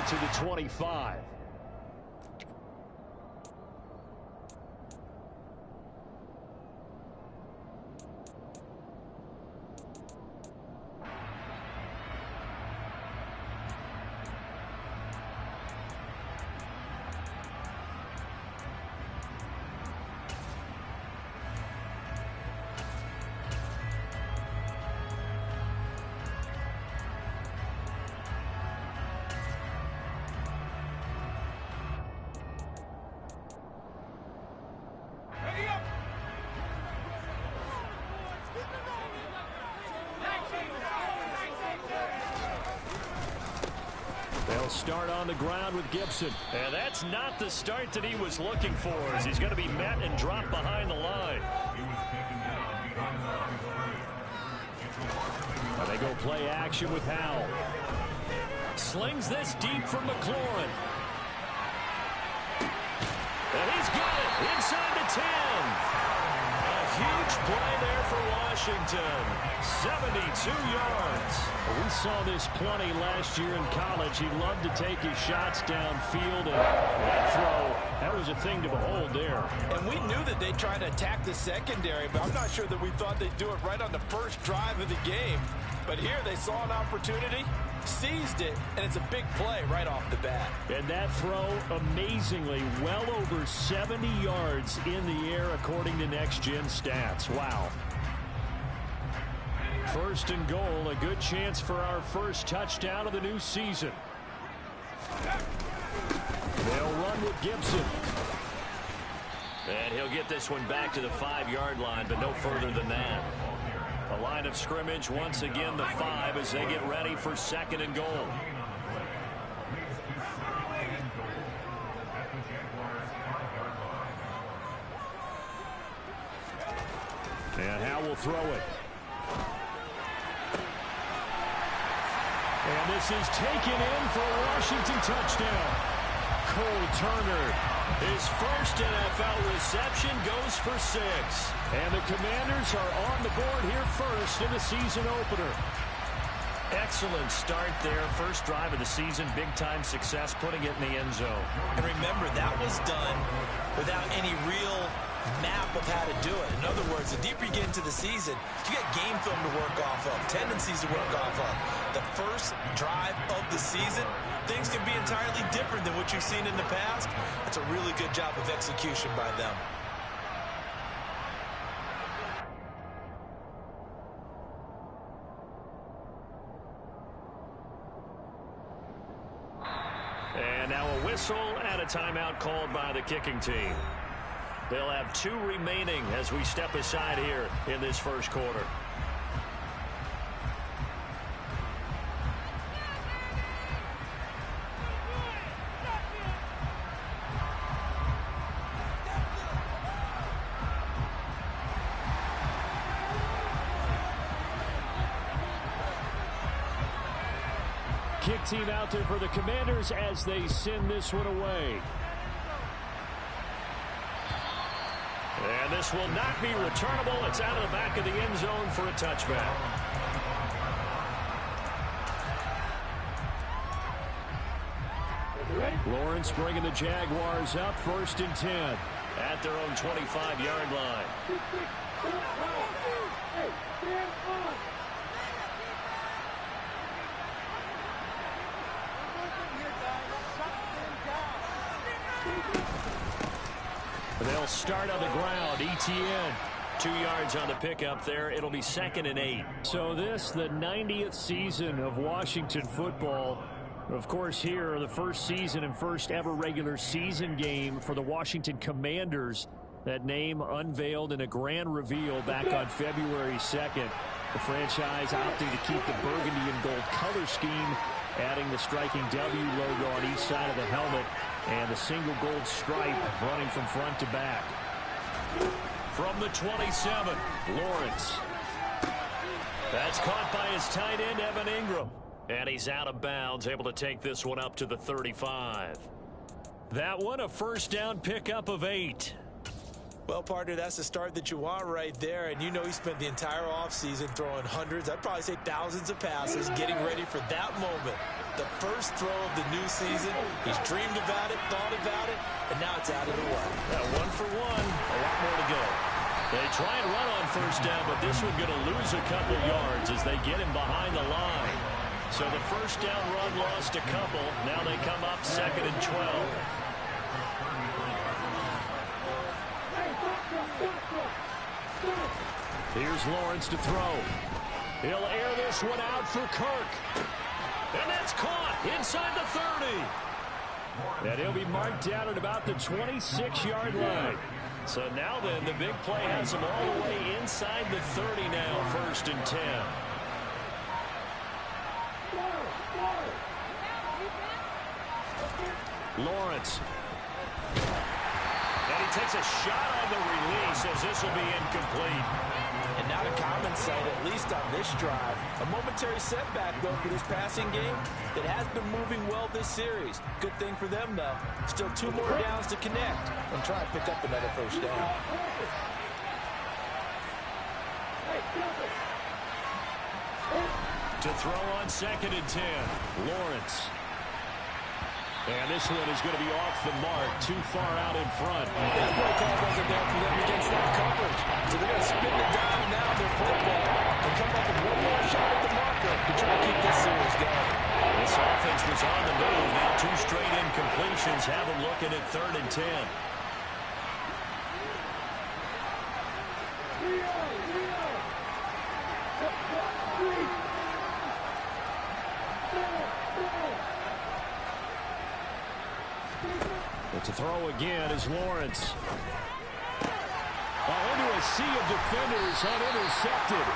it to the 25. They'll start on the ground with Gibson. And that's not the start that he was looking for, as he's going to be met and dropped behind the line. And they go play action with Howell. Slings this deep from McLaurin. And he's got it inside the 10. A huge play there for Washington. 72 yards. We saw this plenty last year in college. He loved to take his shots downfield, and that throw, that was a thing to behold there. And we knew that they'd try to attack the secondary, but I'm not sure that we thought they'd do it right on the first drive of the game. But here they saw an opportunity, seized it, and it's a big play right off the bat. And that throw, amazingly, well over 70 yards in the air, according to Next Gen Stats. Wow. First and goal, a good chance for our first touchdown of the new season. They'll run with Gibson. And he'll get this one back to the 5-yard line, but no further than that. A line of scrimmage, once again, the 5 as they get ready for second and goal. And Howell will throw it. And this is taken in for a Washington touchdown. Cole Turner, his first NFL reception, goes for 6. And the Commanders are on the board here first in the season opener. Excellent start there. First drive of the season, big-time success, putting it in the end zone. And remember, that was done without any real map of how to do it. In other words, the deeper you get into the season, you get game film to work off of, tendencies to work off of. The first drive of the season, things can be entirely different than what you've seen in the past. That's a really good job of execution by them. And now a whistle and a timeout called by the kicking team. They'll have 2 remaining as we step aside here in this first quarter. Kick team out there for the Commanders as they send this one away. And this will not be returnable. It's out of the back of the end zone for a touchback. Lawrence bringing the Jaguars up, 1st and 10. At their own 25-yard line. They'll start on the ground. ETN. 2 yards on the pickup there. It'll be 2nd and 8. So this, the 90th season of Washington football. Of course, here, the first season and first ever regular season game for the Washington Commanders. That name unveiled in a grand reveal back on February 2nd. The franchise opting to keep the burgundy and gold color scheme, adding the striking W logo on each side of the helmet and the single gold stripe running from front to back. From the 27, Lawrence. That's caught by his tight end, Evan Ingram. And he's out of bounds, able to take this one up to the 35. That one, a first down pickup of 8. Well, partner, that's the start that you want right there. And you know he spent the entire offseason throwing hundreds, I'd probably say thousands of passes, getting ready for that moment. The first throw of the new season. He's dreamed about it, thought about it, and now it's out of the way. Yeah, 1 for 1. A lot more to go. They try and run on first down, but this one's going to lose a couple yards as they get him behind the line. So the first down run lost a couple. Now they come up 2nd and 12. Here's Lawrence to throw. He'll air this one out for Kirk. And that's caught inside the 30. And he'll be marked down at about the 26-yard line. So now then, the big play has him all the way inside the 30 now, 1st and 10. Lawrence. And he takes a shot on the release as this will be incomplete. And not a common sight, at least on this drive. A momentary setback, though, for this passing game that has been moving well this series. Good thing for them, though. Still 2 more downs to connect and try and pick up another first down. To throw on 2nd and 10. Lawrence. And this one is going to be off the mark, too far out in front. That play call wasn't there for them against that coverage. So they're going to spin the dial now their football and come up with 1 more shot at the marker to try to keep this series going. This offense was on the move. Now 2 straight incompletions have them looking at 3rd and 10. But to throw again is Lawrence. Into a sea of defenders, unintercepted.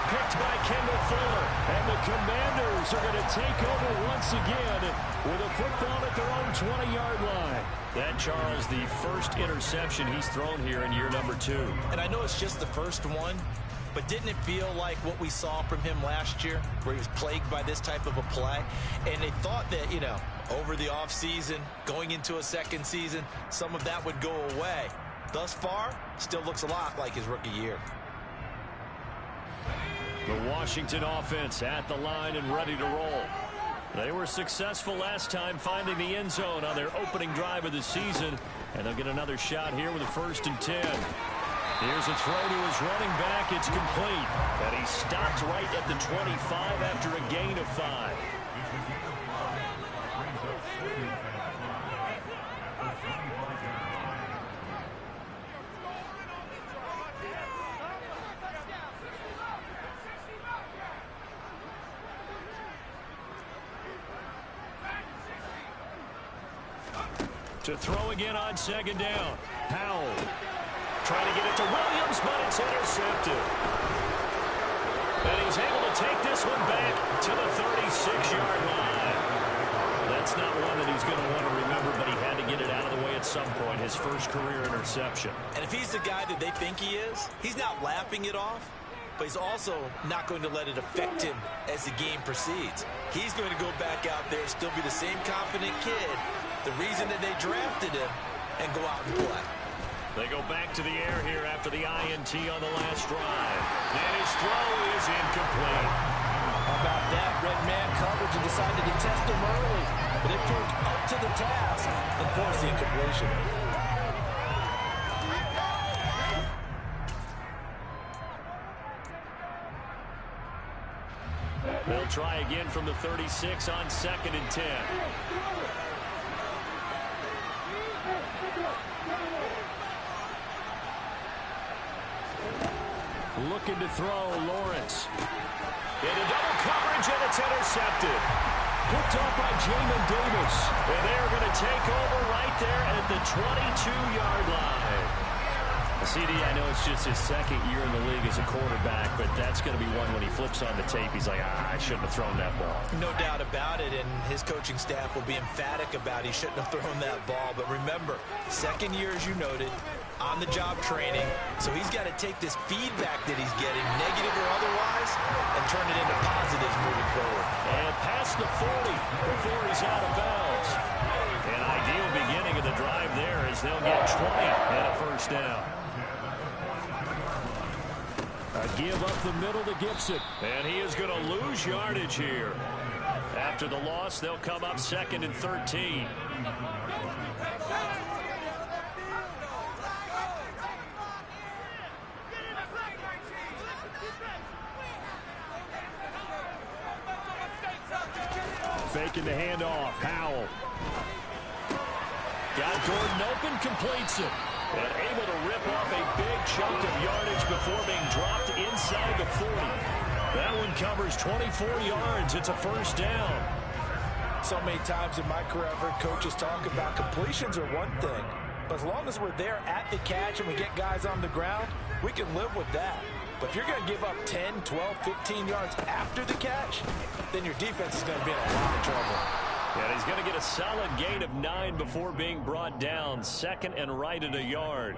Picked by Kendall Fuller. And the Commanders are going to take over once again with a football at their own 20-yard line. That, Charles, the first interception he's thrown here in year number 2. And I know it's just the first one, but didn't it feel like what we saw from him last year, where he was plagued by this type of a play? And they thought that, you know, over the offseason, going into a second season, some of that would go away. Thus far, still looks a lot like his rookie year. The Washington offense at the line and ready to roll. They were successful last time finding the end zone on their opening drive of the season, and they'll get another shot here with a 1st and 10. Here's a throw to his running back. It's complete. And he stopped right at the 25 after a gain of 5. To throw again on 2nd down. Powell trying to get it to Williams, but it's intercepted. And he's able to take this one back to the 36-yard line. That's not one that he's going to want to remember, but he had to get it out of the way at some point, his first career interception. And if he's the guy that they think he is, he's not laughing it off, but he's also not going to let it affect him as the game proceeds. He's going to go back out there, still be the same confident kid, the reason that they drafted him, and go out and play. They go back to the air here after the INT on the last drive. And his throw is incomplete. How about that? Red man coverage and decided to test him early. But it proved up to the task and forced the incompletion. They'll try again from the 36 on 2nd and 10. Looking to throw, Lawrence. Into double coverage, and it's intercepted. Picked off by Jamin Davis. And they're going to take over right there at the 22-yard line. CD, I know it's just his 2nd year in the league as a quarterback, but that's going to be one when he flips on the tape, he's like, I shouldn't have thrown that ball. No doubt about it, and his coaching staff will be emphatic about he shouldn't have thrown that ball. But remember, 2nd year, as you noted, on-the-job training, so he's got to take this feedback that he's getting, negative or otherwise, and turn it into positives moving forward. And past the 40 before he's out of bounds. An ideal beginning of the drive there as they'll get 20 and a first down. A give up the middle to Gibson. And he is going to lose yardage here After the loss, they'll come up 2nd and 13. Faking the handoff. Howell. Got Gordon open, completes it. And able to rip off a big chunk of yardage before being dropped inside the 40. That one covers 24 yards. It's a first down. So many times in my career, I've heard coaches talk about completions are one thing. But as long as we're there at the catch and we get guys on the ground, we can live with that. But if you're going to give up 10, 12, 15 yards after the catch, then your defense is going to be in a lot of trouble. And he's going to get a solid gain of 9 before being brought down. 2nd and right at a yard.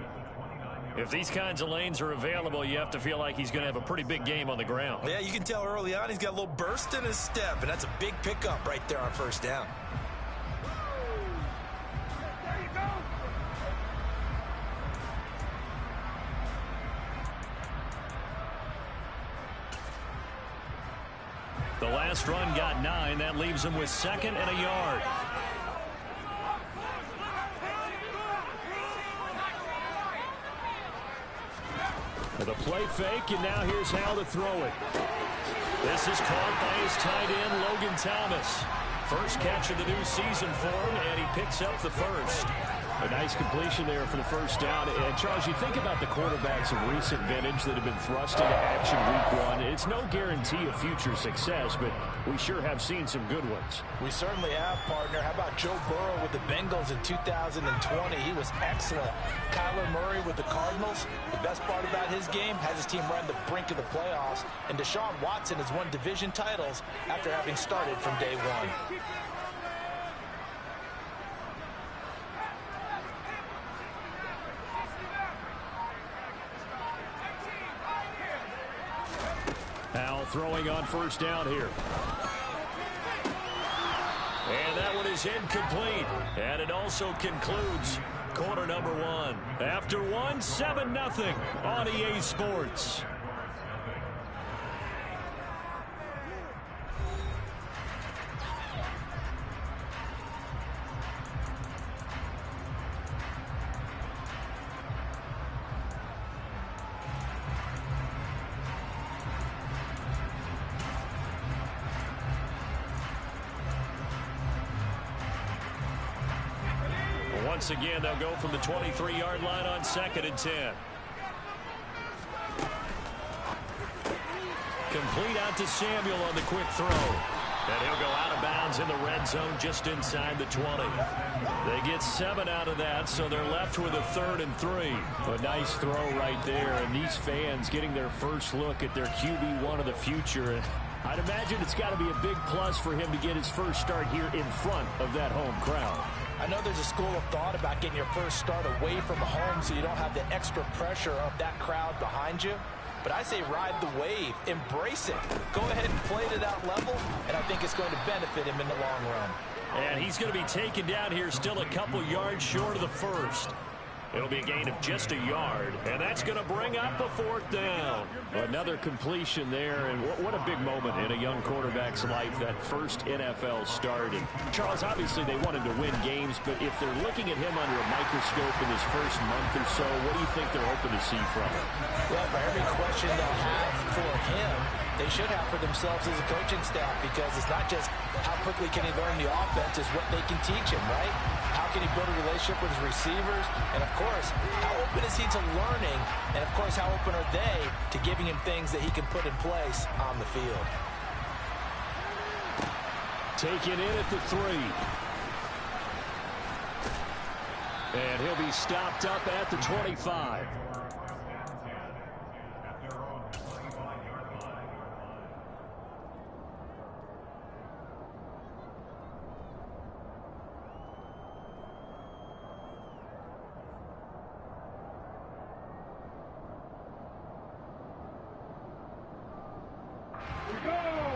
If these kinds of lanes are available, you have to feel like he's going to have a pretty big game on the ground. Yeah, you can tell early on he's got a little burst in his step, and that's a big pickup right there on first down. The last run got 9. That leaves him with 2nd and a yard. The play fake, and now here's how to throw it. This is caught by his tight end, Logan Thomas. First catch of the new season for him, and he picks up the first. A nice completion there for the first down. And, Charles, you think about the quarterbacks of recent vintage that have been thrust into action week 1. It's no guarantee of future success, but we sure have seen some good ones. We certainly have, partner. How about Joe Burrow with the Bengals in 2020? He was excellent. Kyler Murray with the Cardinals. The best part about his game has his team right on the brink of the playoffs. And Deshaun Watson has won division titles after having started from day 1. Howell throwing on first down here. And that one is incomplete. And it also concludes quarter number 1. After 1, 7-0 on EA Sports. Once again, they'll go from the 23-yard line on 2nd and 10. Complete out to Samuel on the quick throw. And he'll go out of bounds in the red zone just inside the 20. They get 7 out of that, so they're left with a 3rd and 3. A nice throw right there, and these fans getting their first look at their QB1 of the future. I'd imagine it's got to be a big plus for him to get his first start here in front of that home crowd. I know there's a school of thought about getting your first start away from home so you don't have the extra pressure of that crowd behind you. But I say ride the wave. Embrace it. Go ahead and play to that level, and I think it's going to benefit him in the long run. And he's going to be taken down here still a couple yards short of the first. It'll be a gain of just a yard, and that's going to bring up a 4th down. Another completion there, and what a big moment in a young quarterback's life, that first NFL start. And Charles, obviously they wanted to win games, but if they're looking at him under a microscope in his first month or so, what do you think they're hoping to see from him? Well, for every question they'll have for him, they should have for themselves as a coaching staff, because it's not just how quickly can he learn the offense, it's what they can teach him, right? How can he build a relationship with his receivers? And, of course, how open is he to learning? And, of course, how open are they to giving him things that he can put in place on the field? Taken in at the 3. And he'll be stopped up at the 25.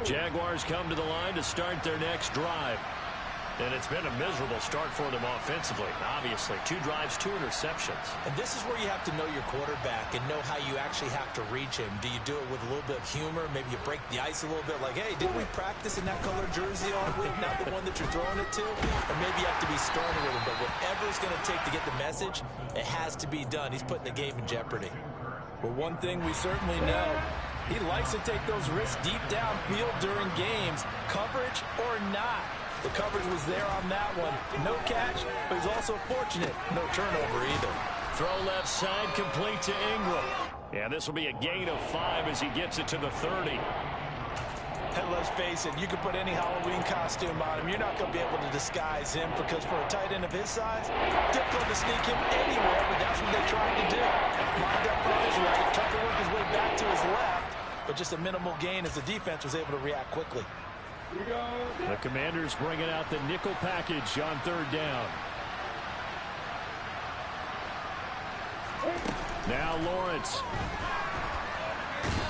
Jaguars come to the line to start their next drive. And it's been a miserable start for them offensively. Obviously, 2 drives, 2 interceptions. And this is where you have to know your quarterback and know how you actually have to reach him. Do you do it with a little bit of humor? Maybe you break the ice a little bit like, hey, didn't we practice in that color jersey all week, not the one that you're throwing it to? Or maybe you have to be sterner with him. But whatever it's going to take to get the message, it has to be done. He's putting the game in jeopardy. Well, one thing we certainly know, he likes to take those risks deep downfield during games, coverage or not. The coverage was there on that one. No catch, but he's also fortunate. No turnover either. Throw left side, complete to Ingram. Yeah, this will be a gain of 5 as he gets it to the 30. And let's face it, you can put any Halloween costume on him. You're not going to be able to disguise him because for a tight end of his size, difficult to sneak him anywhere, but that's what they tried to do. Lined up on his right, tried to work his way back to his left, but just a minimal gain as the defense was able to react quickly. The Commanders bringing out the nickel package on 3rd down. Now Lawrence.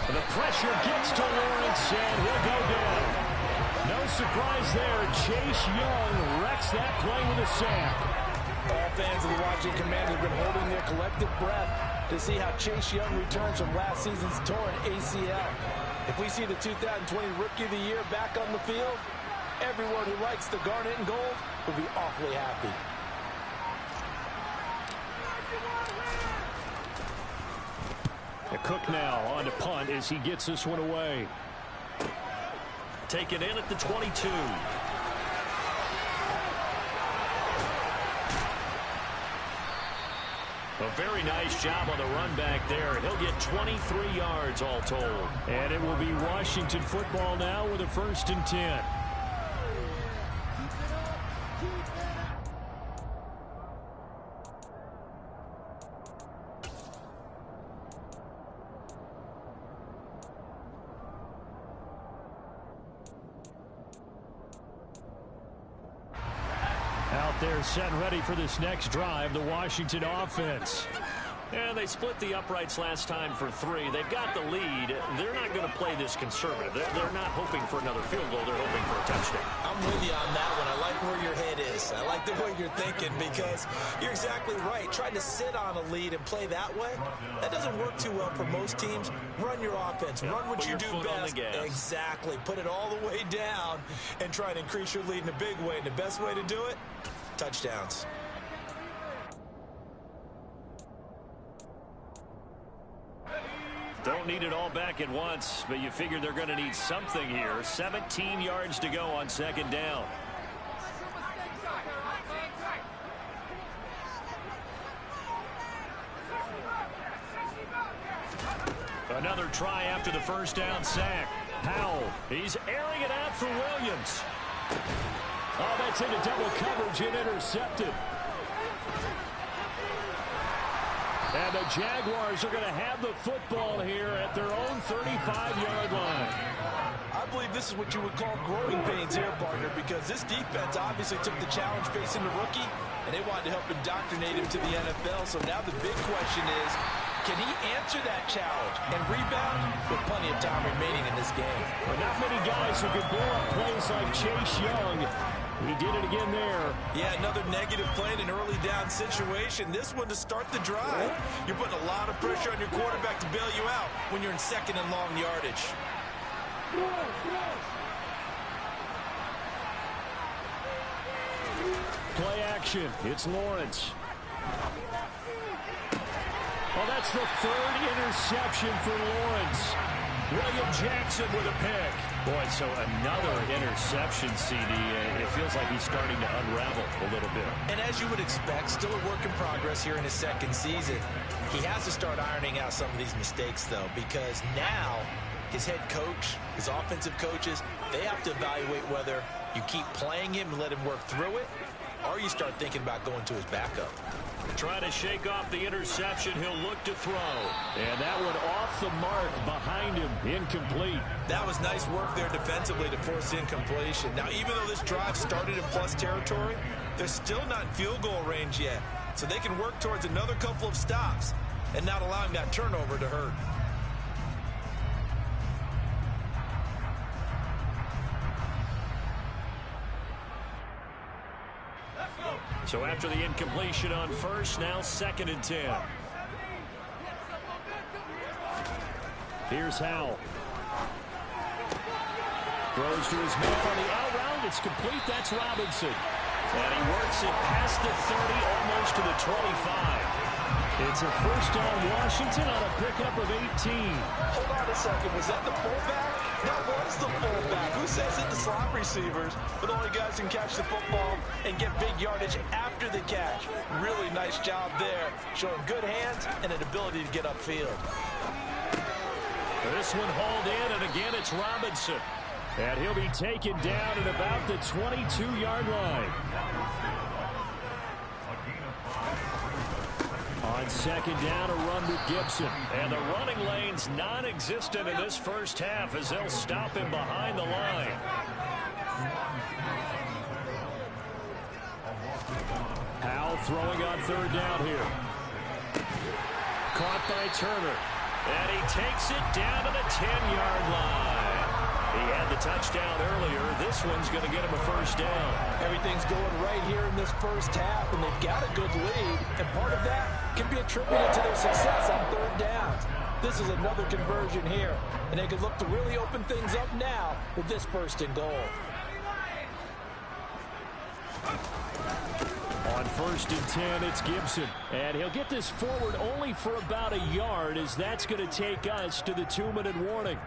The pressure gets to Lawrence, and he'll go down. No surprise there. Chase Young wrecks that play with a sack. All fans of the Washington Commanders have been holding their collective breath to see how Chase Young returns from last season's torn ACL. If we see the 2020 Rookie of the Year back on the field, everyone who likes the garnet and gold will be awfully happy. The Cook now on to punt as he gets this one away. Taken in at the 22. A very nice job on the run back there. He'll get 23 yards all told. And it will be Washington football now with a 1st and 10. Out there set and ready for this next drive, the Washington offense. And they split the uprights last time for 3. They've got the lead. They're not going to play this conservative. They're not hoping for another field goal. They're hoping for a touchdown. I'm with you on that one. I like where your head is. I like the way you're thinking because you're exactly right. Trying to sit on a lead and play that way, that doesn't work too well for most teams. Run your offense. Run what you do best. Exactly. Put it all the way down and try to increase your lead in a big way. And the best way to do it, touchdowns. Don't need it all back at once, but you figure they're going to need something here. 17 yards to go on 2nd down. Another try after the 1st down sack. Powell, he's airing it out for Williams. Oh, that's into double coverage and intercepted. And the Jaguars are going to have the football here at their own 35-yard line. I believe this is what you would call growing pains here, partner, because this defense obviously took the challenge facing the rookie, and they wanted to help indoctrinate him to the NFL. So now the big question is, can he answer that challenge and rebound with plenty of time remaining in this game? Well, not many guys who can blow up plays like Chase Young. He did it again there. Yeah, another negative play in an early down situation. This one to start the drive. You're putting a lot of pressure on your quarterback to bail you out when you're in 2nd and long yardage. Play action. It's Lawrence. Well, that's the 3rd interception for Lawrence. William Jackson with a pick. Boy, so another interception, CD. It feels like he's starting to unravel a little bit. And as you would expect, still a work in progress here in his 2nd season. He has to start ironing out some of these mistakes, though, because now his head coach, his offensive coaches, they have to evaluate whether you keep playing him and let him work through it, or you start thinking about going to his backup. Trying to shake off the interception. He'll look to throw. And that one off the mark behind him. Incomplete. That was nice work there defensively to force incompletion. Now, even though this drive started in plus territory, they're still not in field goal range yet. So they can work towards another couple of stops and not allowing that turnover to hurt. So after the incompletion on first, now 2nd and 10. Here's Howell. Throws to his man on the out route. It's complete. That's Robinson. And he works it past the 30, almost to the 25. It's a first on Washington on a pickup of 18. Hold on a second. Was that the fullback? That was the fullback. Who says it? The slot receivers. But only guys can catch the football and get big yardage after the catch. Really nice job there. Showing good hands and an ability to get upfield. This one hauled in, and again it's Robinson. And he'll be taken down at about the 22-yard line. On 2nd down, a run with Gibson. And the running lane's non-existent in this first half as they'll stop him behind the line. Howell throwing on 3rd down here. Caught by Turner. And he takes it down to the 10-yard line. He had the touchdown earlier. This one's going to get him a first down. Everything's going right here in this first half, and they've got a good lead. And part of that can be attributed to their success on 3rd downs. This is another conversion here, and they can look to really open things up now with this 1st and goal. On 1st and 10, it's Gibson. And he'll get this forward only for about a yard, as that's going to take us to the 2-minute warning.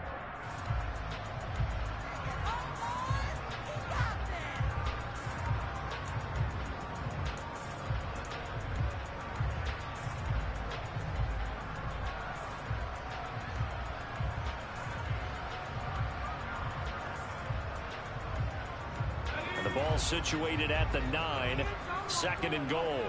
And the ball situated at the 9. 2nd and goal.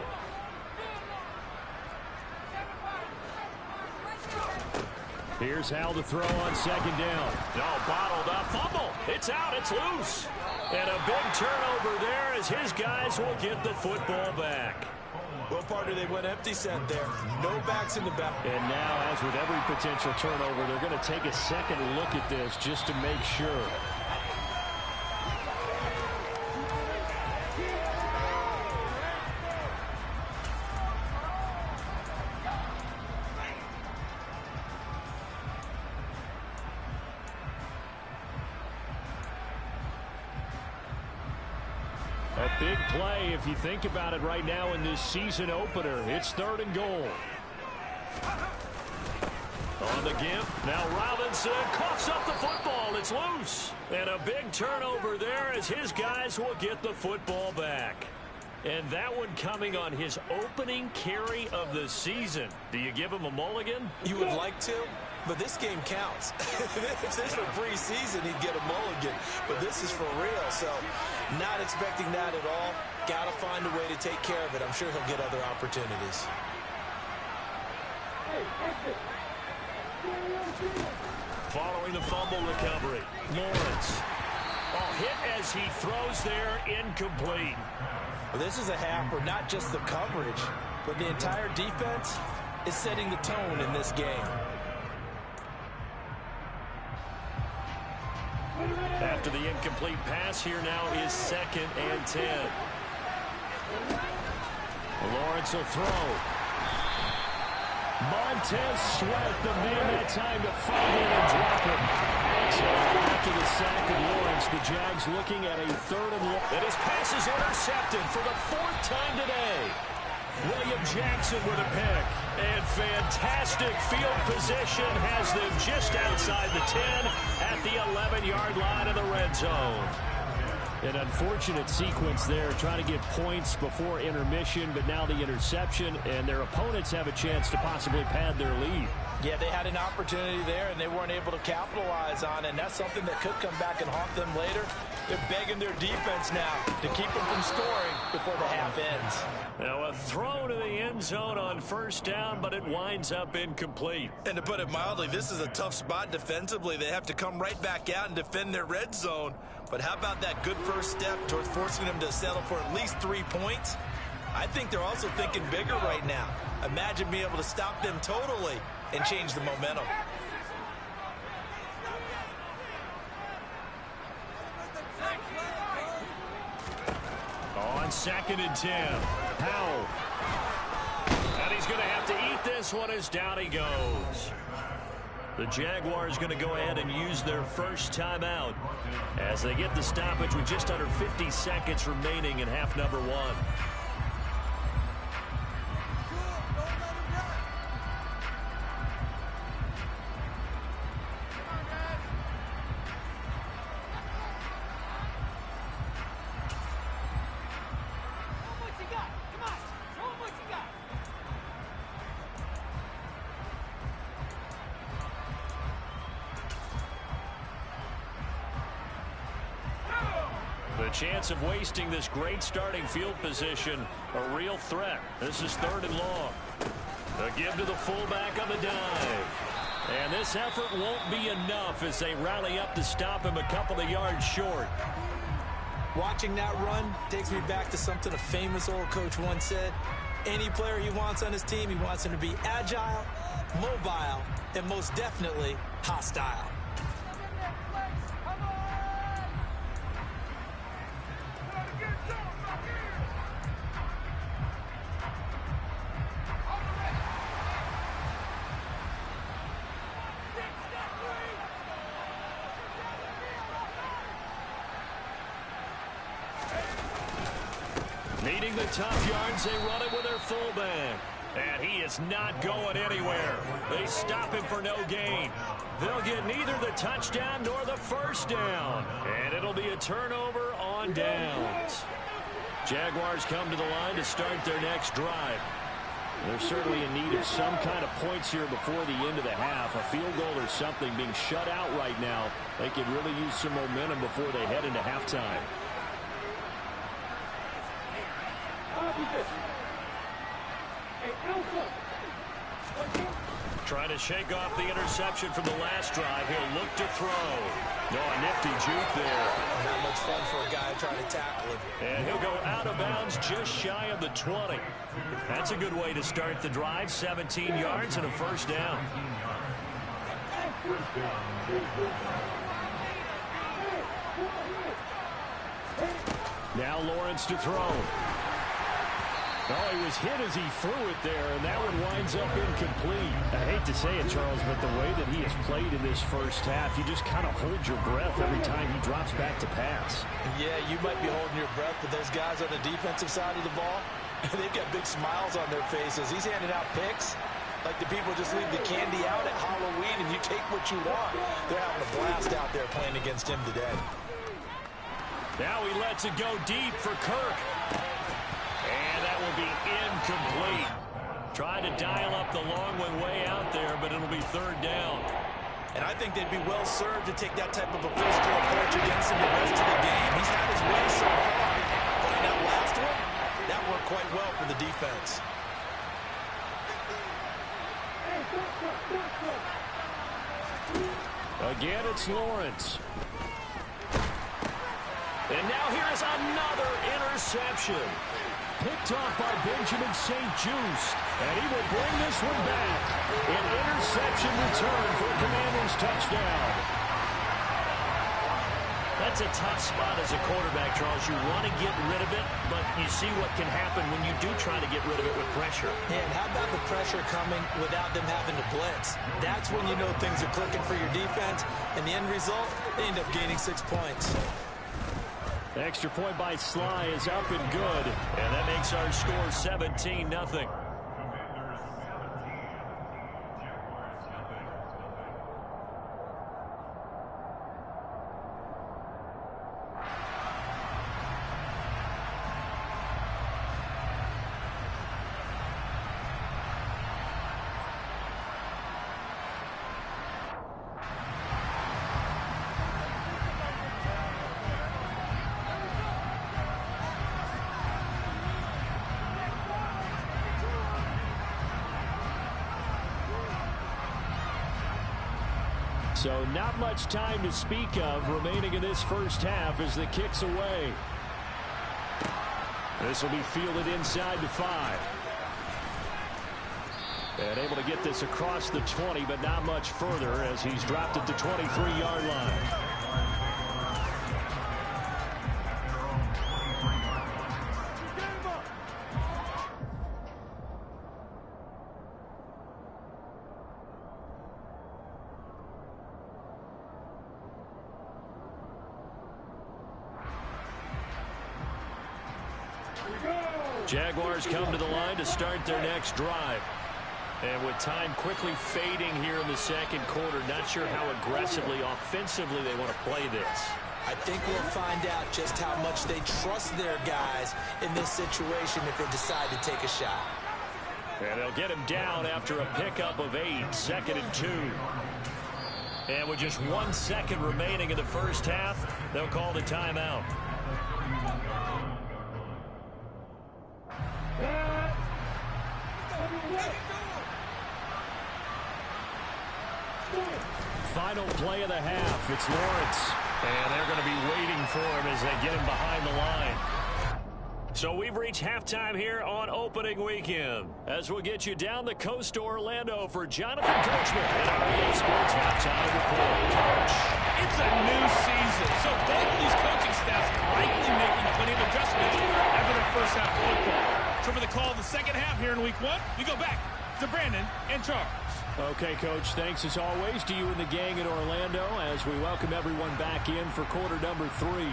Here's Howell to throw on 2nd down. No, bottled up. Fumble. It's out. It's loose. And a big turnover there as his guys will get the football back. Well, partner, they went empty set there. No backs in the back. And now, as with every potential turnover, they're going to take a second look at this just to make sure. A big play if you think about it right now in this season opener. It's 3rd and goal. On the give. Now Robinson coughs up the football. It's loose. And a big turnover there as his guys will get the football back. And that one coming on his opening carry of the season. Do you give him a mulligan? You would like to, but this game counts. If this were preseason, he'd get a mulligan. But this is for real, so not expecting that at all. Got to find a way to take care of it. I'm sure he'll get other opportunities. Following the fumble recovery, Lawrence. Oh, hit as he throws there, incomplete. Well, this is a half where not just the coverage, but the entire defense is setting the tone in this game. After the incomplete pass, here now is 2nd and 10. Lawrence will throw. Montez Sweat, the man that time to find it and drop it. So after the sack of Lawrence, the Jags looking at a 3rd and 1. And his pass is intercepted for the 4th time today. William Jackson with a pick. And fantastic field position has them just outside the 10 at the 11-yard line of the red zone. An unfortunate sequence there, trying to get points before intermission, but now the interception, and their opponents have a chance to possibly pad their lead. Yeah, they had an opportunity there, and they weren't able to capitalize on it, and that's something that could come back and haunt them later. They're begging their defense now to keep them from scoring before the half ends. Now a throw to the end zone on 1st down, but it winds up incomplete. And to put it mildly, this is a tough spot defensively. They have to come right back out and defend their red zone. But how about that good first step towards forcing them to settle for at least 3 points? I think they're also thinking bigger right now. Imagine being able to stop them totally and change the momentum. On 2nd and 10. Powell. And he's going to have to eat this one as down he goes. The Jaguars going to go ahead and use their first timeout as they get the stoppage with just under 50 seconds remaining in half number 1. The chance of wasting this great starting field position, a real threat. This is 3rd and long. A give to the fullback on the dive. And this effort won't be enough as they rally up to stop him a couple of yards short. Watching that run takes me back to something a famous old coach once said. Any player he wants on his team, he wants him to be agile, mobile, and most definitely hostile. Needing the tough yards, they run it with their fullback. And he is not going anywhere. They stop him for no gain. They'll get neither the touchdown nor the first down. And it'll be a turnover on downs. Jaguars come to the line to start their next drive. They're certainly in need of some kind of points here before the end of the half. A field goal or something being shut out right now. They could really use some momentum before they head into halftime. Trying to shake off the interception from the last drive. He'll look to throw. No, a nifty juke there. Not much fun for a guy trying to tackle him. And he'll go out of bounds just shy of the 20. That's a good way to start the drive. 17 yards and a first down. Now Lawrence to throw. Oh, he was hit as he threw it there, and that one winds up incomplete. I hate to say it, Charles, but the way that he has played in this first half, you just kind of hold your breath every time he drops back to pass. Yeah, you might be holding your breath, but those guys on the defensive side of the ball, they've got big smiles on their faces. He's handing out picks like the people just leave the candy out at Halloween, and you take what you want. They're having a blast out there playing against him today. Now he lets it go deep for Kirk. And that will be incomplete. Tried to dial up the long one way out there, but it'll be 3rd down. And I think they'd be well served to take that type of a physical approach against him the rest of the game. He's had his way so far, but in that last one, that worked quite well for the defense. Again, it's Lawrence. And now here's another interception. Picked off by Benjamin St-Juste. And he will bring this one back. An interception return for a Commanders touchdown. That's a tough spot as a quarterback, Charles. You want to get rid of it, but you see what can happen when you do try to get rid of it with pressure. Yeah, and how about the pressure coming without them having to blitz? That's when you know things are clicking for your defense. And the end result, they end up gaining 6 points. Extra point by Sly is up and good. And that makes our score 17-0. So not much time to speak of remaining in this first half as the kick's away. This will be fielded inside the 5. And able to get this across the 20, but not much further as he's dropped at the 23-yard line. Jaguars come to the line to start their next drive. And with time quickly fading here in the second quarter, not sure how aggressively, offensively they want to play this. I think we'll find out just how much they trust their guys in this situation if they decide to take a shot. And they'll get him down after a pickup of 8, 2nd and 2. And with just 1 second remaining in the first half, they'll call the timeout. Final play of the half. It's Lawrence. And they're going to be waiting for him as they get him behind the line. So we've reached halftime here on opening weekend. As we'll get you down the coast to Orlando for Jonathan Coachman and our EA Sports halftime report. Coach. It's a new season, so both of these coaching staffs likely making plenty of adjustments after their first half of football. So for the call of the second half here in week 1, we go back to Brandon and Charles. Okay, Coach, thanks as always to you and the gang in Orlando as we welcome everyone back in for quarter number 3.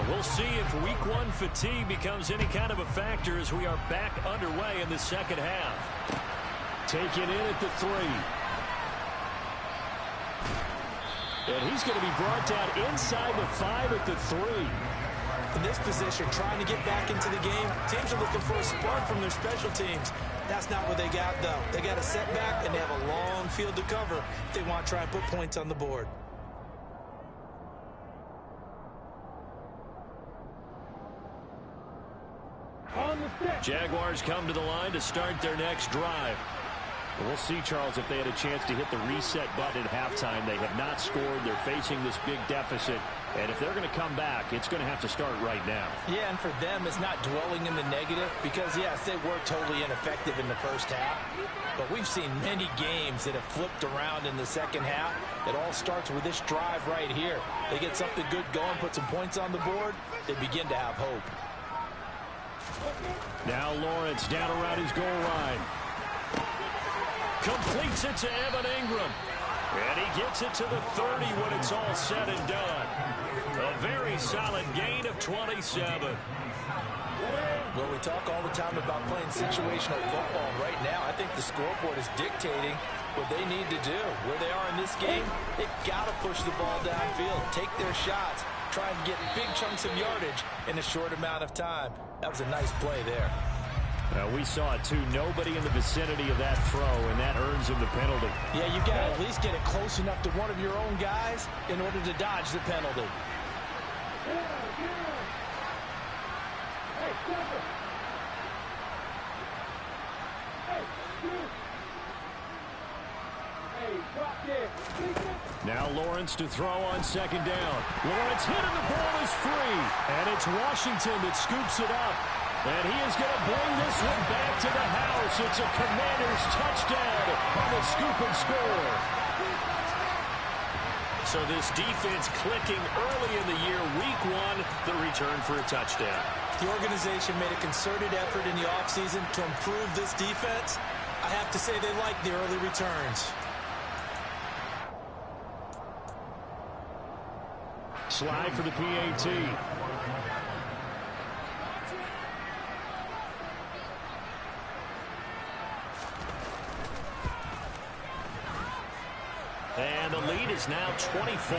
We'll see if week 1 fatigue becomes any kind of a factor as we are back underway in the second half. Taken in at the 3. And he's going to be brought down inside the 5 at the 3. In this position, trying to get back into the game, teams are looking for a spark from their special teams. That's not what they got, though. They got a setback, and they have a long field to cover if they want to try and put points on the board. Jaguars come to the line to start their next drive. We'll see, Charles, if they had a chance to hit the reset button at halftime. They have not scored. They're facing this big deficit. And if they're going to come back, it's going to have to start right now. Yeah, and for them, it's not dwelling in the negative because, yes, they were totally ineffective in the first half. But we've seen many games that have flipped around in the second half. It all starts with this drive right here. They get something good going, put some points on the board, they begin to have hope. Now Lawrence down around his goal line. Completes it to Evan Ingram. And he gets it to the 30 when it's all said and done. A very solid gain of 27. Well, we talk all the time about playing situational football. Right now, I think the scoreboard is dictating what they need to do. Where they are in this game, they've got to push the ball downfield, take their shots, try and get big chunks of yardage in a short amount of time. That was a nice play there. We saw it, too. Nobody in the vicinity of that throw, and that earns him the penalty. Yeah, you got to at least get it close enough to one of your own guys in order to dodge the penalty. Now Lawrence to throw on second down. Lawrence hit and the ball is free. And it's Washington that scoops it up. And he is going to bring this one back to the house. It's a Commanders touchdown on the scoop and score. So this defense clicking early in the year, week 1, the return for a touchdown. The organization made a concerted effort in the offseason to improve this defense. I have to say they like the early returns. Slide for the PAT. And the lead is now 24.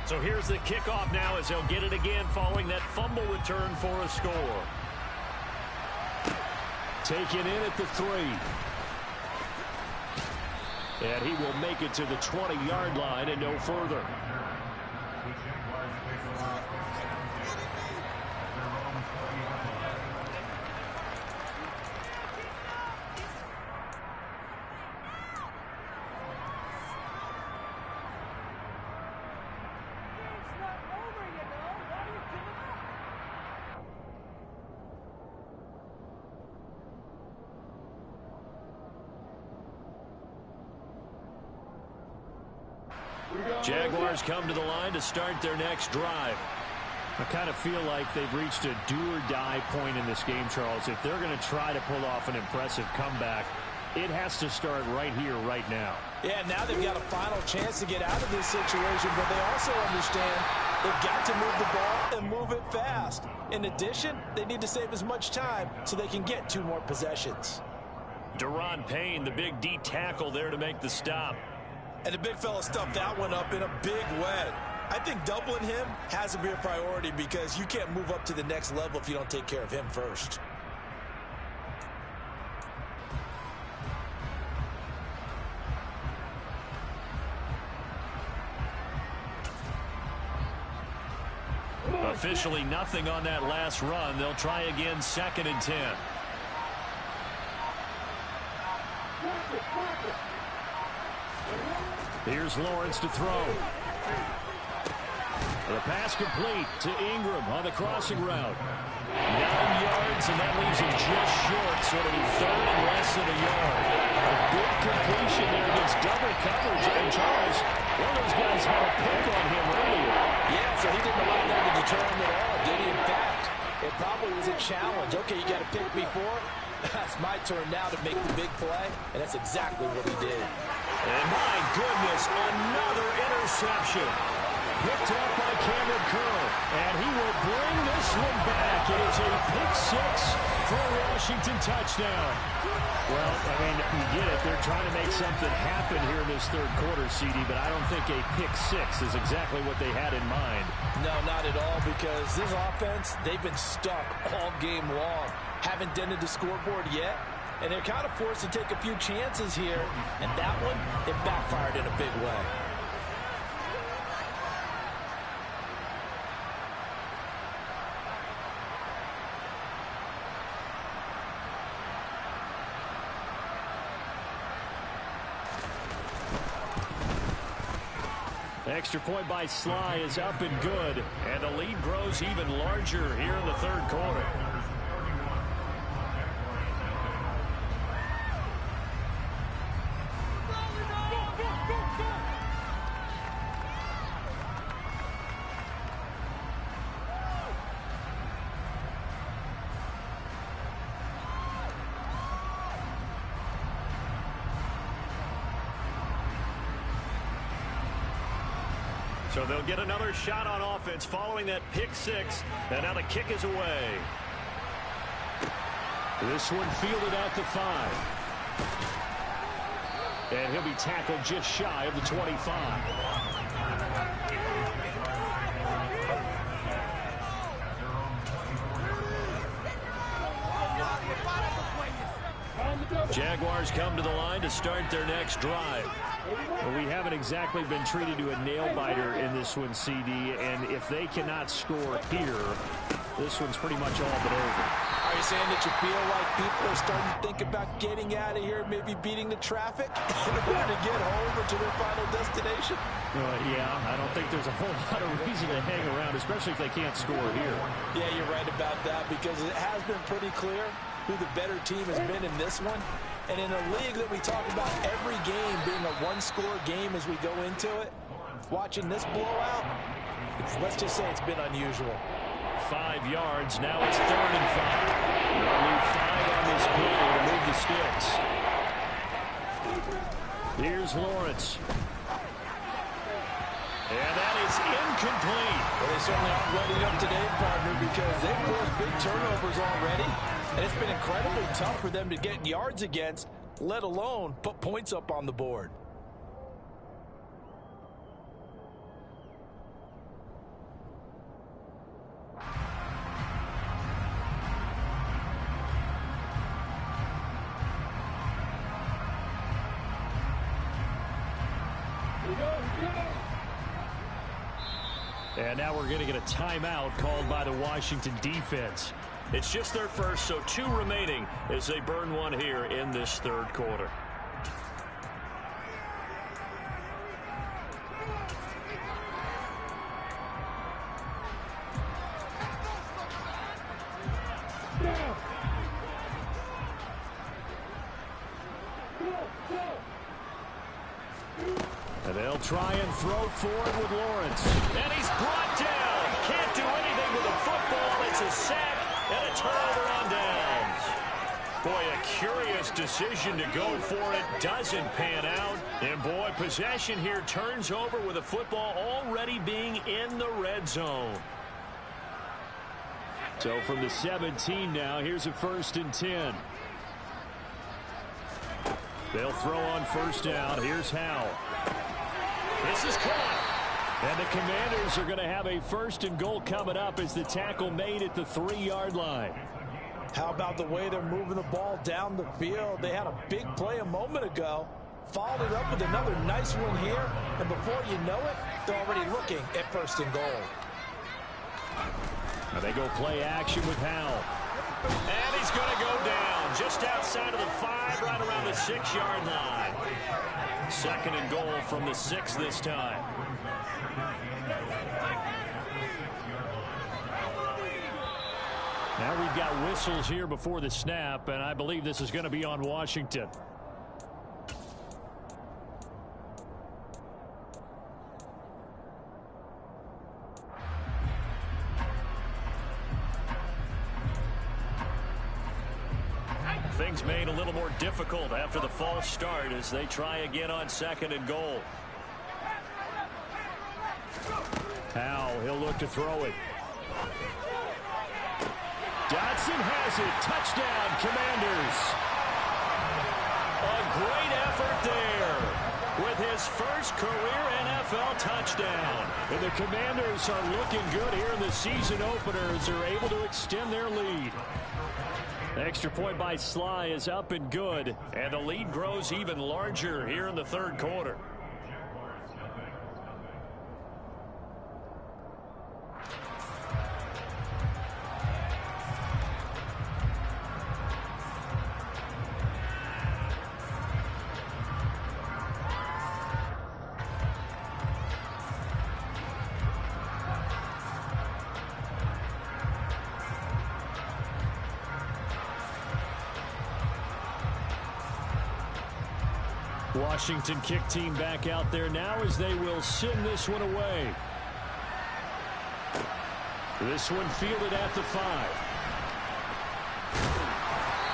So here's the kickoff now as they'll get it again following that fumble return for a score. taken in at the 3. And he will make it to the 20-yard line and no further. Jaguars come to the line to start their next drive. I kind of feel like they've reached a do-or-die point in this game, Charles. If they're going to try to pull off an impressive comeback, it has to start right here, right now. Yeah, now they've got a final chance to get out of this situation, but they also understand they've got to move the ball and move it fast. In addition, they need to save as much time so they can get 2 more possessions. Daron Payne, the big D tackle there to make the stop. And the big fella stuffed that one up in a big way. I think doubling him has to be a priority because you can't move up to the next level if you don't take care of him first. Officially nothing on that last run. They'll try again, 2nd and 10. Here's Lawrence to throw. The pass complete to Ingram on the crossing route. 9 yards, and that leaves him just short, so it'll be 3rd and less than a yard. A big completion there against double coverage. And Charles, one of those guys had a pick on him earlier. Yeah, so he didn't allow that to deter him at all, did he? In fact, it probably was a challenge. Okay, you got a pick before. It's my turn now to make the big play, and that's exactly what he did. And my goodness, another interception. Picked up by Cameron Curl, and he will bring this one back. It is a pick 6 for a Washington touchdown. Well, I mean, you get it. They're trying to make something happen here in this 3rd quarter, CD, but I don't think a pick 6 is exactly what they had in mind. No, not at all, because this offense, they've been stuck all game long. Haven't dented the scoreboard yet, and they're kind of forced to take a few chances here, and that one, it backfired in a big way. Extra point by Sly is up and good. And the lead grows even larger here in the 3rd quarter. So they'll get another shot on offense following that pick 6. And now the kick is away. This one fielded out to 5. And he'll be tackled just shy of the 25. Jaguars come to the line to start their next drive. Well, we haven't exactly been treated to a nail-biter in this one, CD, and if they cannot score here, this one's pretty much all but over. Are you saying that you feel like people are starting to think about getting out of here, maybe beating the traffic in order to get home or to their final destination? Yeah, I don't think there's a whole lot of reason to hang around, especially if they can't score here. Yeah, you're right about that, because it has been pretty clear who the better team has been in this one. And in a league that we talk about every game being a one-score game as we go into it, watching this blowout, let's just say it's been unusual. 5 yards. Now it's 3rd and 5. They'll need 5 on this play to move the sticks. Here's Lawrence. And that is incomplete. Well, they certainly aren't ready up today, partner, because they've caused big turnovers already. And it's been incredibly tough for them to get yards against, let alone put points up on the board. And now we're going to get a timeout called by the Washington defense. It's just their first, so 2 remaining as they burn one here in this third quarter. And they'll try and throw forward with Lawrence. And he's brought down. Can't do anything with the football. It's a sack and a turnover on downs. Boy, a curious decision to go for it. Doesn't pan out. And boy, possession here turns over with the football already being in the red zone. So from the 17 now, here's a 1st and 10. They'll throw on 1st down. Here's Howell. This is caught. And the Commanders are going to have a 1st and goal coming up as the tackle made at the 3-yard line. How about the way they're moving the ball down the field? They had a big play a moment ago. Followed it up with another nice one here. And before you know it, they're already looking at 1st and goal. Now they go play action with Howell. And he's going to go down just outside of the 5, right around the 6-yard line. 2nd and goal from the 6 this time. Now we've got whistles here before the snap, and I believe this is going to be on Washington. Things made a little more difficult after the false start as they try again on 2nd and goal. Howell, he'll look to throw it. Dotson has it. Touchdown, Commanders. A great effort there with his first career NFL touchdown. And the Commanders are looking good here in the season opener as they're able to extend their lead. The extra point by Sly is up and good. And the lead grows even larger here in the third quarter. Washington kick team back out there now as they will send this one away. This one fielded at the 5.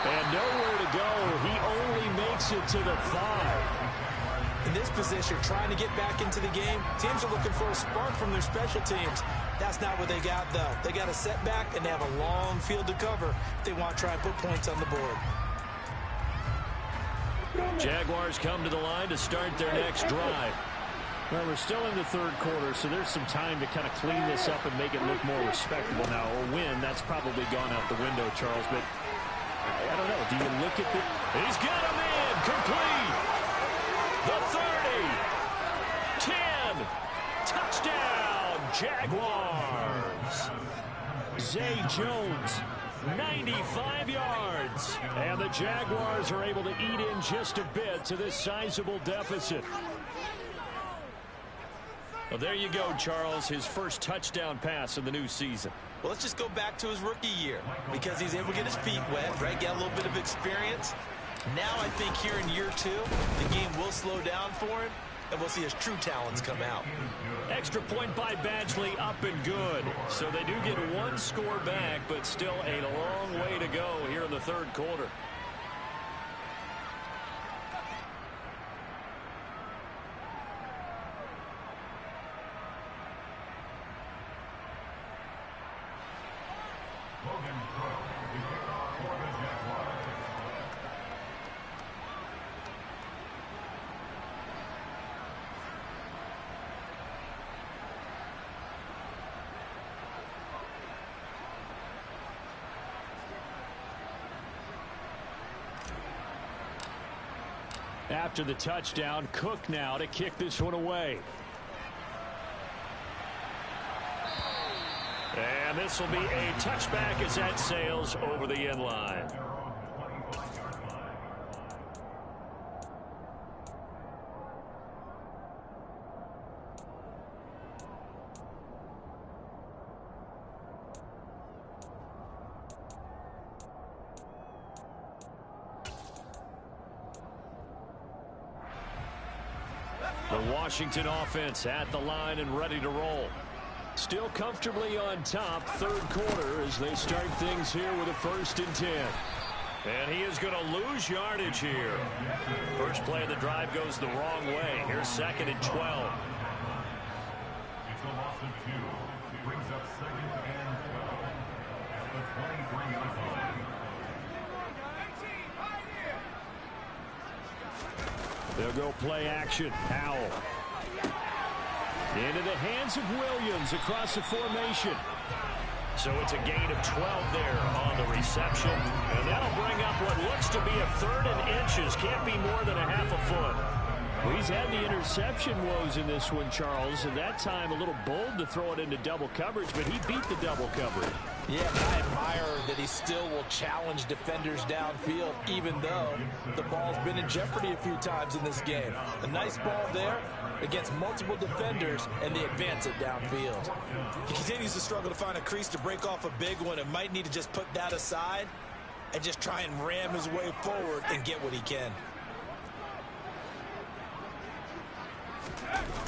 And nowhere to go. He only makes it to the 5. In this position, trying to get back into the game, teams are looking for a spark from their special teams. That's not what they got, though. They got a setback, and they have a long field to cover if they want to try and put points on the board. Jaguars come to the line to start their next drive. Well, we're still in the third quarter, so there's some time to kind of clean this up and make it look more respectable. Now, a win, that's probably gone out the window, Charles, but I don't know. Do you look at the... He's got him in, complete. The 30, 10, touchdown, Jaguars. Zay Jones, 95 yards. And the Jaguars are able to eat in just a bit to this sizable deficit. Well, there you go, Charles, his first touchdown pass in the new season. Well, let's just go back to his rookie year because he's able to get his feet wet, right? Get a little bit of experience. Now I think here in year 2, the game will slow down for him, and we'll see his true talents come out. Extra point by Badgley, up and good. So they do get one score back, but still a long way to go here in the third quarter. After the touchdown, Cook now to kick this one away. And this will be a touchback as that sails over the end line. The Washington offense at the line and ready to roll. Still comfortably on top, third quarter, as they start things here with a 1st and 10. And he is going to lose yardage here. First play of the drive goes the wrong way. Here's 2nd and 12. It's a loss of 2. Brings up 2nd and 12 at the 23-yard line. They'll go play action. Howell. Into the hands of Williams across the formation. So it's a gain of 12 there on the reception. And that'll bring up what looks to be a 3rd and inches. Can't be more than a half a foot. Well, he's had the interception woes in this one, Charles, and that time a little bold to throw it into double coverage, but he beat the double coverage. Yeah, I admire that he still will challenge defenders downfield, even though the ball's been in jeopardy a few times in this game. A nice ball there against multiple defenders, and they advance it downfield. He continues to struggle to find a crease to break off a big one and might need to just put that aside and just try and ram his way forward and get what he can.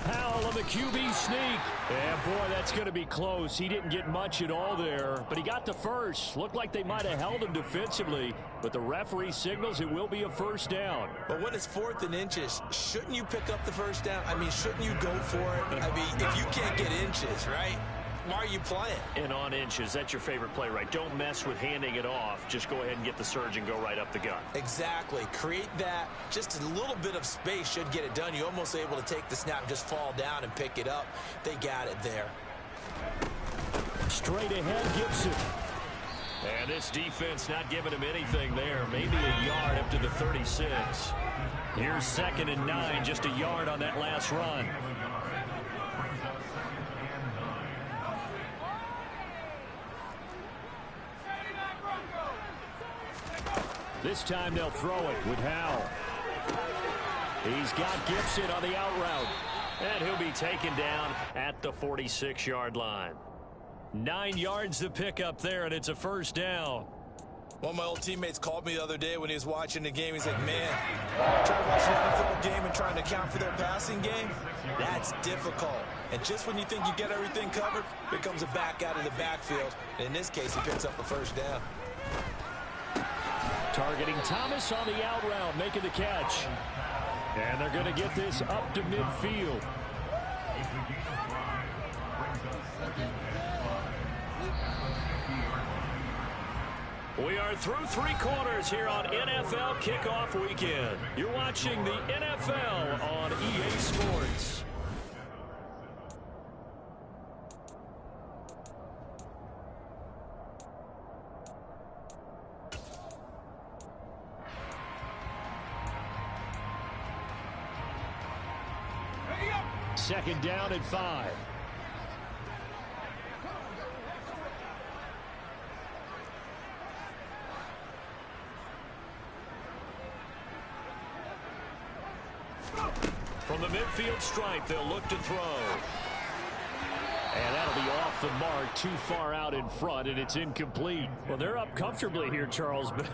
Howell on the QB sneak. And boy, that's going to be close. He didn't get much at all there, but he got the first. Looked like they might have held him defensively, but the referee signals it will be a 1st down. But when it's 4th and inches, shouldn't you pick up the 1st down? I mean, shouldn't you go for it? I mean, if you can't get inches, right? Why are you playing? And on inches, that's your favorite play, right? Don't mess with handing it off. Just go ahead and get the surge and go right up the gut. Exactly. Create that. Just a little bit of space should get it done. You're almost able to take the snap, just fall down and pick it up. They got it there. Straight ahead, Gibson. And this defense not giving him anything there. Maybe a yard up to the 36. Here's 2nd and 9, just a yard on that last run. This time they'll throw it with Howell. He's got Gibson on the out route. And he'll be taken down at the 46-yard line. 9 yards to pick up there, and it's a 1st down. One of my old teammates called me the other day when he was watching the game. He's like, man, trying to watch an NFL game and trying to account for their passing game, that's difficult. And just when you think you get everything covered, here comes a back out of the backfield. And in this case, he picks up a 1st down. Targeting Thomas on the out route, making the catch. And they're going to get this up to midfield. We are through 3 quarters here on NFL Kickoff Weekend. You're watching the NFL on EA Sports. Second down and 5. From the midfield stripe, they'll look to throw. And that'll be off the mark, too far out in front, and it's incomplete. Well, they're up comfortably here, Charles, but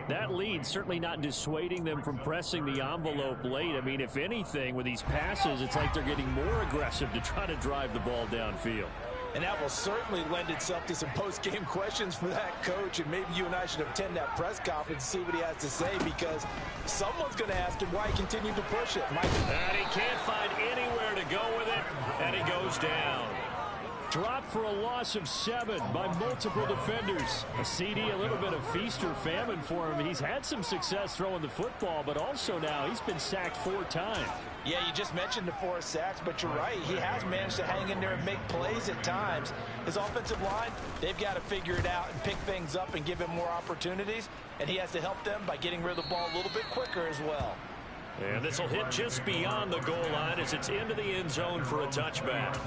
that lead certainly not dissuading them from pressing the envelope late. I mean, if anything, with these passes, it's like they're getting more aggressive to try to drive the ball downfield. And that will certainly lend itself to some post-game questions for that coach. And maybe you and I should attend that press conference and see what he has to say, because someone's going to ask him why he continued to push it. And he can't find anywhere to go with it, and he goes down. Dropped for a loss of 7 by multiple defenders. A CD, a little bit of feast or famine for him. He's had some success throwing the football, but also now he's been sacked 4 times. Yeah, you just mentioned the 4 sacks, but you're right. He has managed to hang in there and make plays at times. His offensive line, they've got to figure it out and pick things up and give him more opportunities, and he has to help them by getting rid of the ball a little bit quicker as well. And this will hit just beyond the goal line as it's into the end zone for a touchback.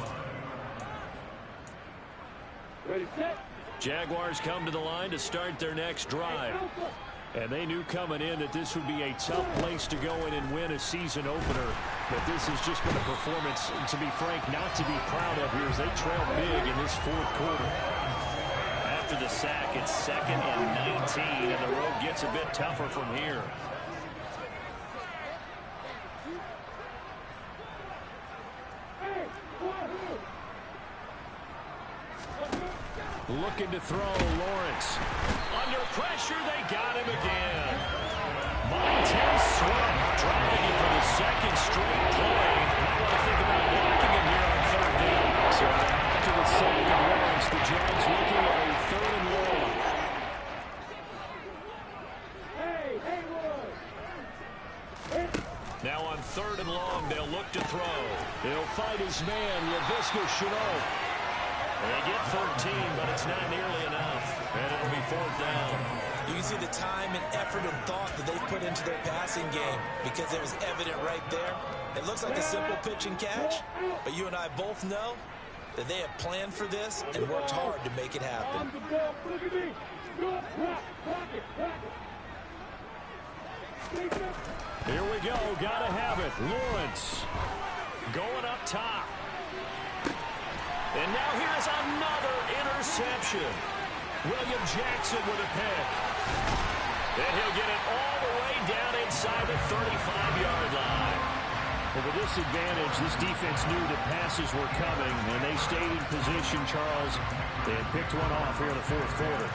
Jaguars come to the line to start their next drive. And they knew coming in that this would be a tough place to go in and win a season opener. But this has just been a performance, to be frank, not to be proud of here as they trail big in this fourth quarter. After the sack, it's 2nd and 19, and the road gets a bit tougher from here. Looking to throw, Lawrence. Under pressure, they got him again. Montez Sweat driving him for the 2nd straight play. I want to think about blocking him here on 3rd down. So after the sack of Lawrence, the Jags looking at a 3rd and long. Now on 3rd and long, they'll look to throw. He'll fight his man, Laviska Shenault. They get 13, but it's not nearly enough. And it'll be 4th down. You can see the time and effort and thought that they put into their passing game because it was evident right there. It looks like a simple pitch and catch, but you and I both know that they have planned for this and worked hard to make it happen. Here we go. Gotta have it. Lawrence going up top. And now here's another interception. William Jackson with a pick. And he'll get it all the way down inside the 35-yard line. Well, with this advantage, this defense knew that passes were coming, and they stayed in position, Charles. They had picked one off here in the fourth quarter.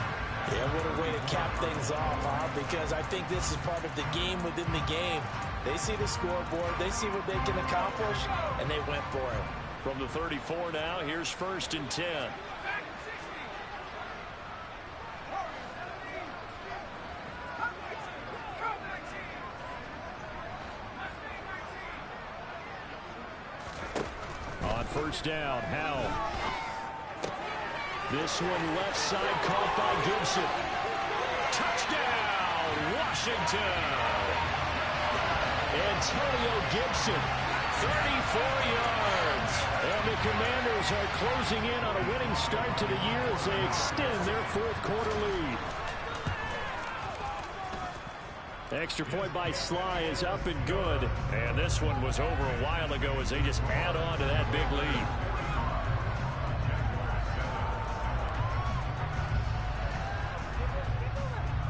Yeah, what a way to cap things off, huh? Because I think this is part of the game within the game. They see the scoreboard, they see what they can accomplish, and they went for it. From the 34 now, here's 1st and 10. On 1st down, Howell. This one left side caught by Gibson. Touchdown, Washington. Antonio Gibson, 34 yards. And the Commanders are closing in on a winning start to the year as they extend their fourth quarter lead. Extra point by Sly is up and good. And this one was over a while ago as they just add on to that big lead.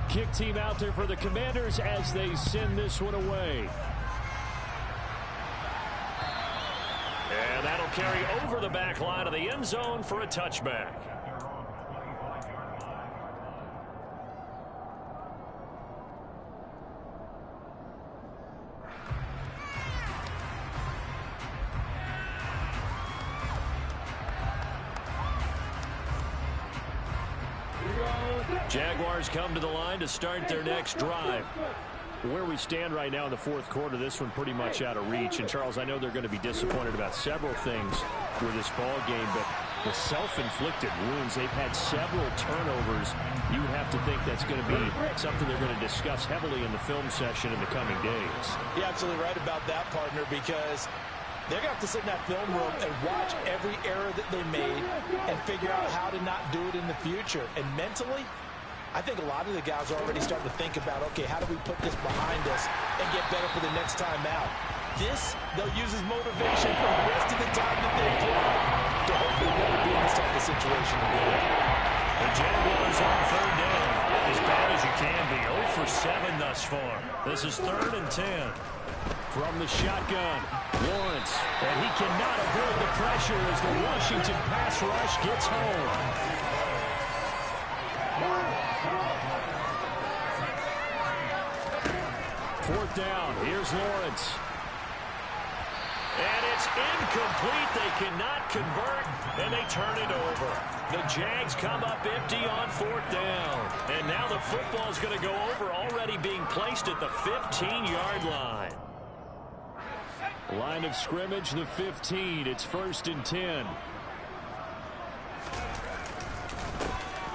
Kick team out there for the Commanders as they send this one away. And that'll carry over the back line of the end zone for a touchback. Jaguars come to the line to start their next drive. Where we stand right now in the fourth quarter, this one pretty much out of reach. And, Charles, I know they're going to be disappointed about several things with this ball game, but the self-inflicted wounds, they've had several turnovers. You would have to think that's going to be something they're going to discuss heavily in the film session in the coming days. You're absolutely right about that, partner, because they're going to have to sit in that film room and watch every error that they made and figure out how to not do it in the future. And mentally, I think a lot of the guys are already starting to think about, okay, how do we put this behind us and get better for the next time out? This, they'll use as motivation for the rest of the time that they play to hopefully never be in this type of situation again. The Jaguars on 3rd down. As bad as you can be. 0 for 7 thus far. This is 3rd and 10. From the shotgun, Lawrence. And he cannot avoid the pressure as the Washington pass rush gets home. Fourth down. Here's Lawrence. And it's incomplete. They cannot convert, and they turn it over. The Jags come up empty on 4th down. And now the football's going to go over, already being placed at the 15-yard line. Line of scrimmage, the 15. It's 1st and 10.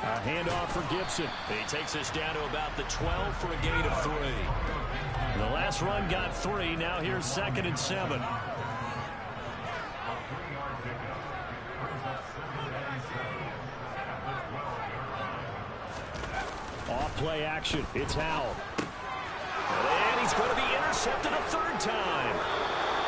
A handoff for Gibson. He takes us down to about the 12 for a gain of 3. The last run got 3. Now here's 2nd and 7. play action. It's Howell. And he's going to be intercepted a third time.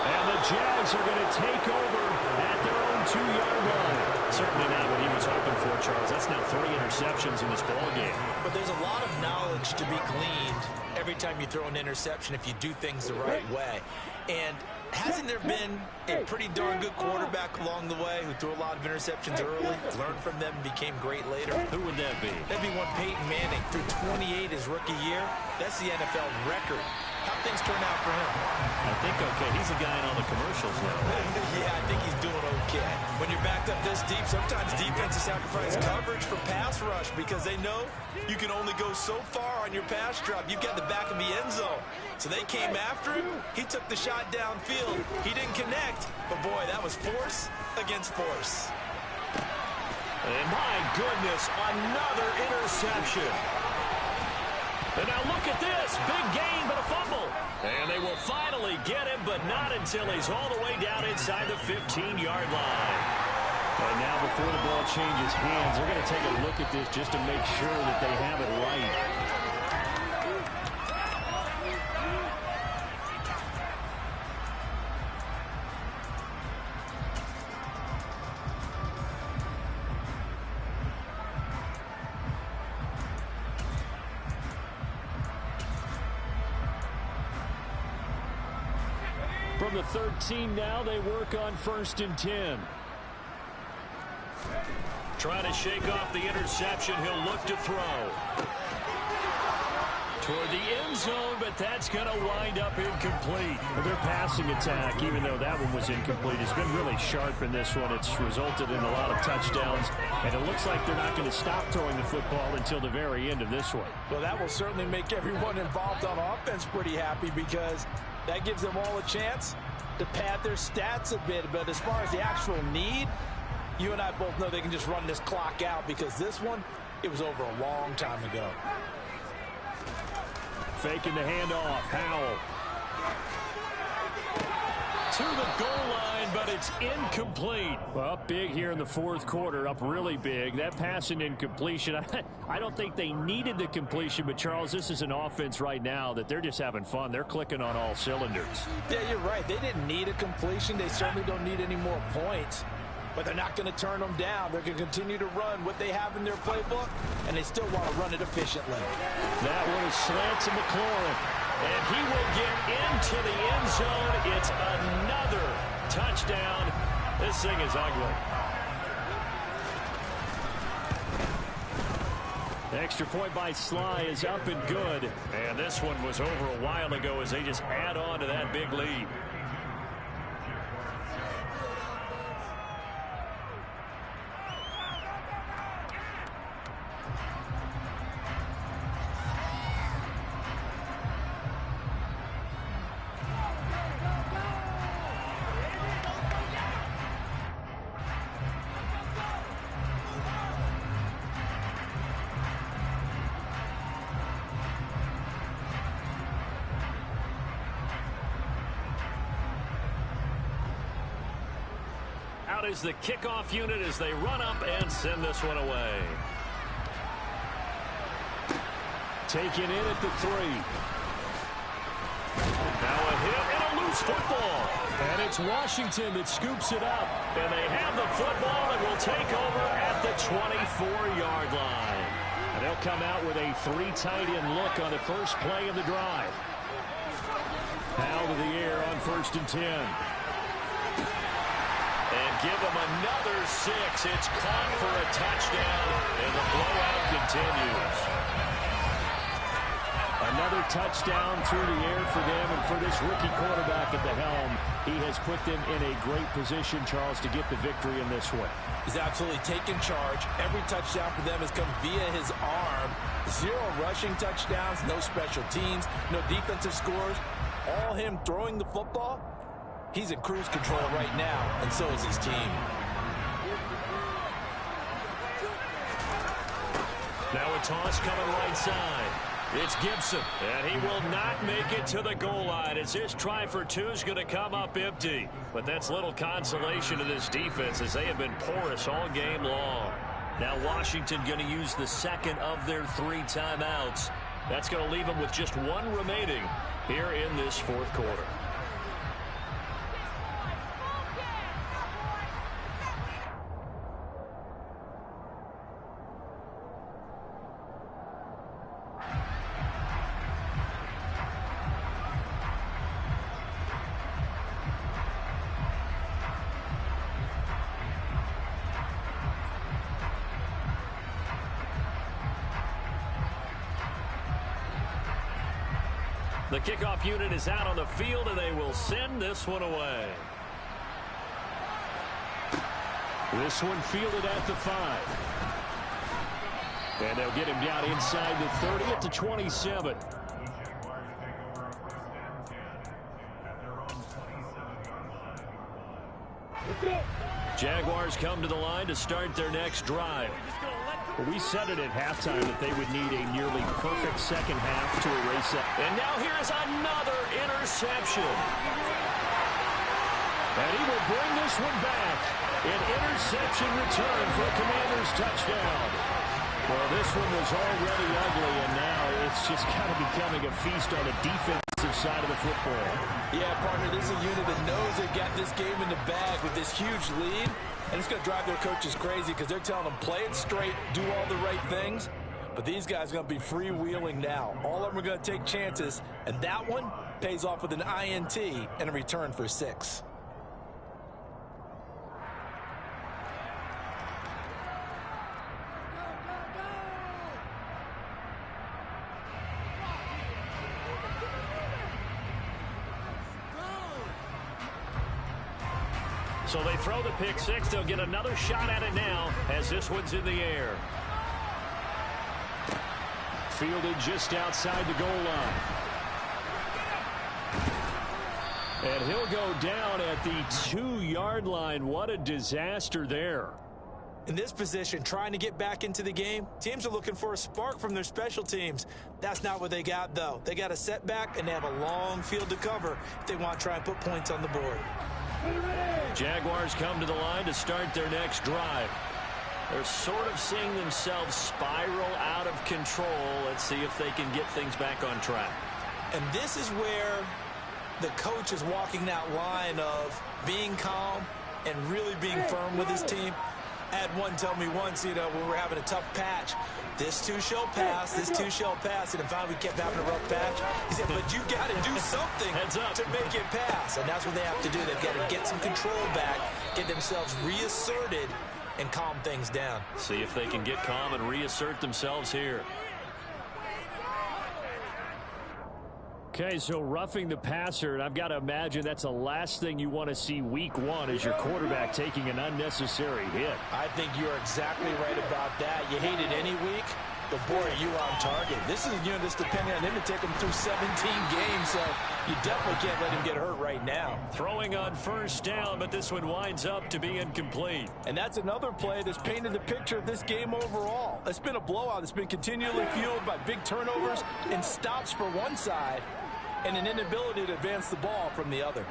And the Jags are going to take over at their own 2-yard line. Certainly not what he was hoping for, Charles. That's now 3 interceptions in this ball game. But there's a lot of knowledge to be gleaned every time you throw an interception if you do things the right way. And hasn't there been a pretty darn good quarterback along the way who threw a lot of interceptions early, learned from them, and became great later? Who would that be? That'd be one Peyton Manning. Threw 28 his rookie year. That's the NFL record. How'd things turn out for him? I think okay. He's a guy in all the commercials now. Yeah, I think he's doing okay. When you're backed up this deep, sometimes defenses sacrifice coverage for pass rush because they know you can only go so far on your pass drop. You've got the back of the end zone. So they came after him. He took the shot downfield. He didn't connect. But, boy, that was force against force. And my goodness, another interception. And now look at this. Big gain, but a fumble. And they will finally get him, but not until he's all the way down inside the 15-yard line. And now before the ball changes hands, they're going to take a look at this just to make sure that they have it right. From the 13 now, they work on 1st and 10. Trying to shake off the interception. He'll look to throw. Toward the end zone, but that's going to wind up incomplete. Their passing attack, even though that one was incomplete, has been really sharp in this one. It's resulted in a lot of touchdowns, and it looks like they're not going to stop throwing the football until the very end of this one. Well, that will certainly make everyone involved on offense pretty happy because that gives them all a chance to pad their stats a bit. But as far as the actual need, you and I both know they can just run this clock out because this one, it was over a long time ago. Faking the handoff. Howell. To the goal line, but it's incomplete. Well, up big here in the 4th quarter, up really big. That pass and incompletion, I don't think they needed the completion, but Charles, this is an offense right now that they're just having fun. They're clicking on all cylinders. Yeah, you're right. They didn't need a completion. They certainly don't need any more points, but they're not going to turn them down. They're going to continue to run what they have in their playbook, and they still want to run it efficiently. That one is slant to McLaurin. And he will get into the end zone. It's another touchdown. This thing is ugly. The extra point by Sly is up and good. And this one was over a while ago as they just add on to that big lead. Out is the kickoff unit as they run up and send this one away. Taken in at the 3. Now a hit and a loose football. And it's Washington that scoops it up. And they have the football and will take over at the 24-yard line. And they'll come out with a 3 tight end look on the first play of the drive. Howell to the air on 1st and 10. And give them another 6. It's caught for a touchdown, and the blowout continues. Another touchdown through the air for them, and for this rookie quarterback at the helm, he has put them in a great position, Charles, to get the victory in this one. He's absolutely taken charge. Every touchdown for them has come via his arm. 0 rushing touchdowns, no special teams, no defensive scores. All him throwing the football. He's in cruise control right now, and so is his team. Now a toss coming right side. It's Gibson, and he will not make it to the goal line as his try for 2 is going to come up empty. But that's little consolation to this defense as they have been porous all game long. Now Washington going to use the second of their 3 timeouts. That's going to leave them with just 1 remaining here in this fourth quarter. The kickoff unit is out on the field, and they will send this one away. This one fielded at the 5. And they'll get him down inside the 30 at the 27. Jaguars come to the line to start their next drive. We said it at halftime that they would need a nearly perfect second half to erase that. And now here is another interception. And he will bring this one back. An interception return for a Commanders touchdown. Well, this one was already ugly, and now it's just kind of becoming a feast on the defensive side of the football. Yeah, partner, this is a unit that knows they've got this game in the bag with this huge lead. And it's going to drive their coaches crazy because they're telling them play it straight, do all the right things. But these guys are going to be freewheeling now. All of them are going to take chances. And that one pays off with an INT and a return for 6. So they throw the pick 6. They'll get another shot at it now as this one's in the air. Fielded just outside the goal line. And he'll go down at the 2-yard line. What a disaster there. In this position, trying to get back into the game, teams are looking for a spark from their special teams. That's not what they got, though. They got a setback, and they have a long field to cover if they want to try and put points on the board. Jaguars come to the line to start their next drive. They're sort of seeing themselves spiral out of control. Let's see if they can get things back on track. And this is where the coach is walking that line of being calm and really being firm with his team. I had one tell me once, when we were having a tough patch, this too shall pass, this too shall pass, and finally we kept having a rough patch. He said, but you got to do something to make it pass, and that's what they have to do. They've got to get some control back, get themselves reasserted, and calm things down. See if they can get calm and reassert themselves here. Okay, so roughing the passer, and I've got to imagine that's the last thing you want to see week 1 is your quarterback taking an unnecessary hit. I think you're exactly right about that. You hate it any week, but boy, are you on target. This is a unit that's depending on him to take him through 17 games, so you definitely can't let him get hurt right now. Throwing on first down, but this one winds up to be incomplete. And that's another play that's painted the picture of this game overall. It's been a blowout. It's been continually fueled by big turnovers and stops for one side, and an inability to advance the ball from the other.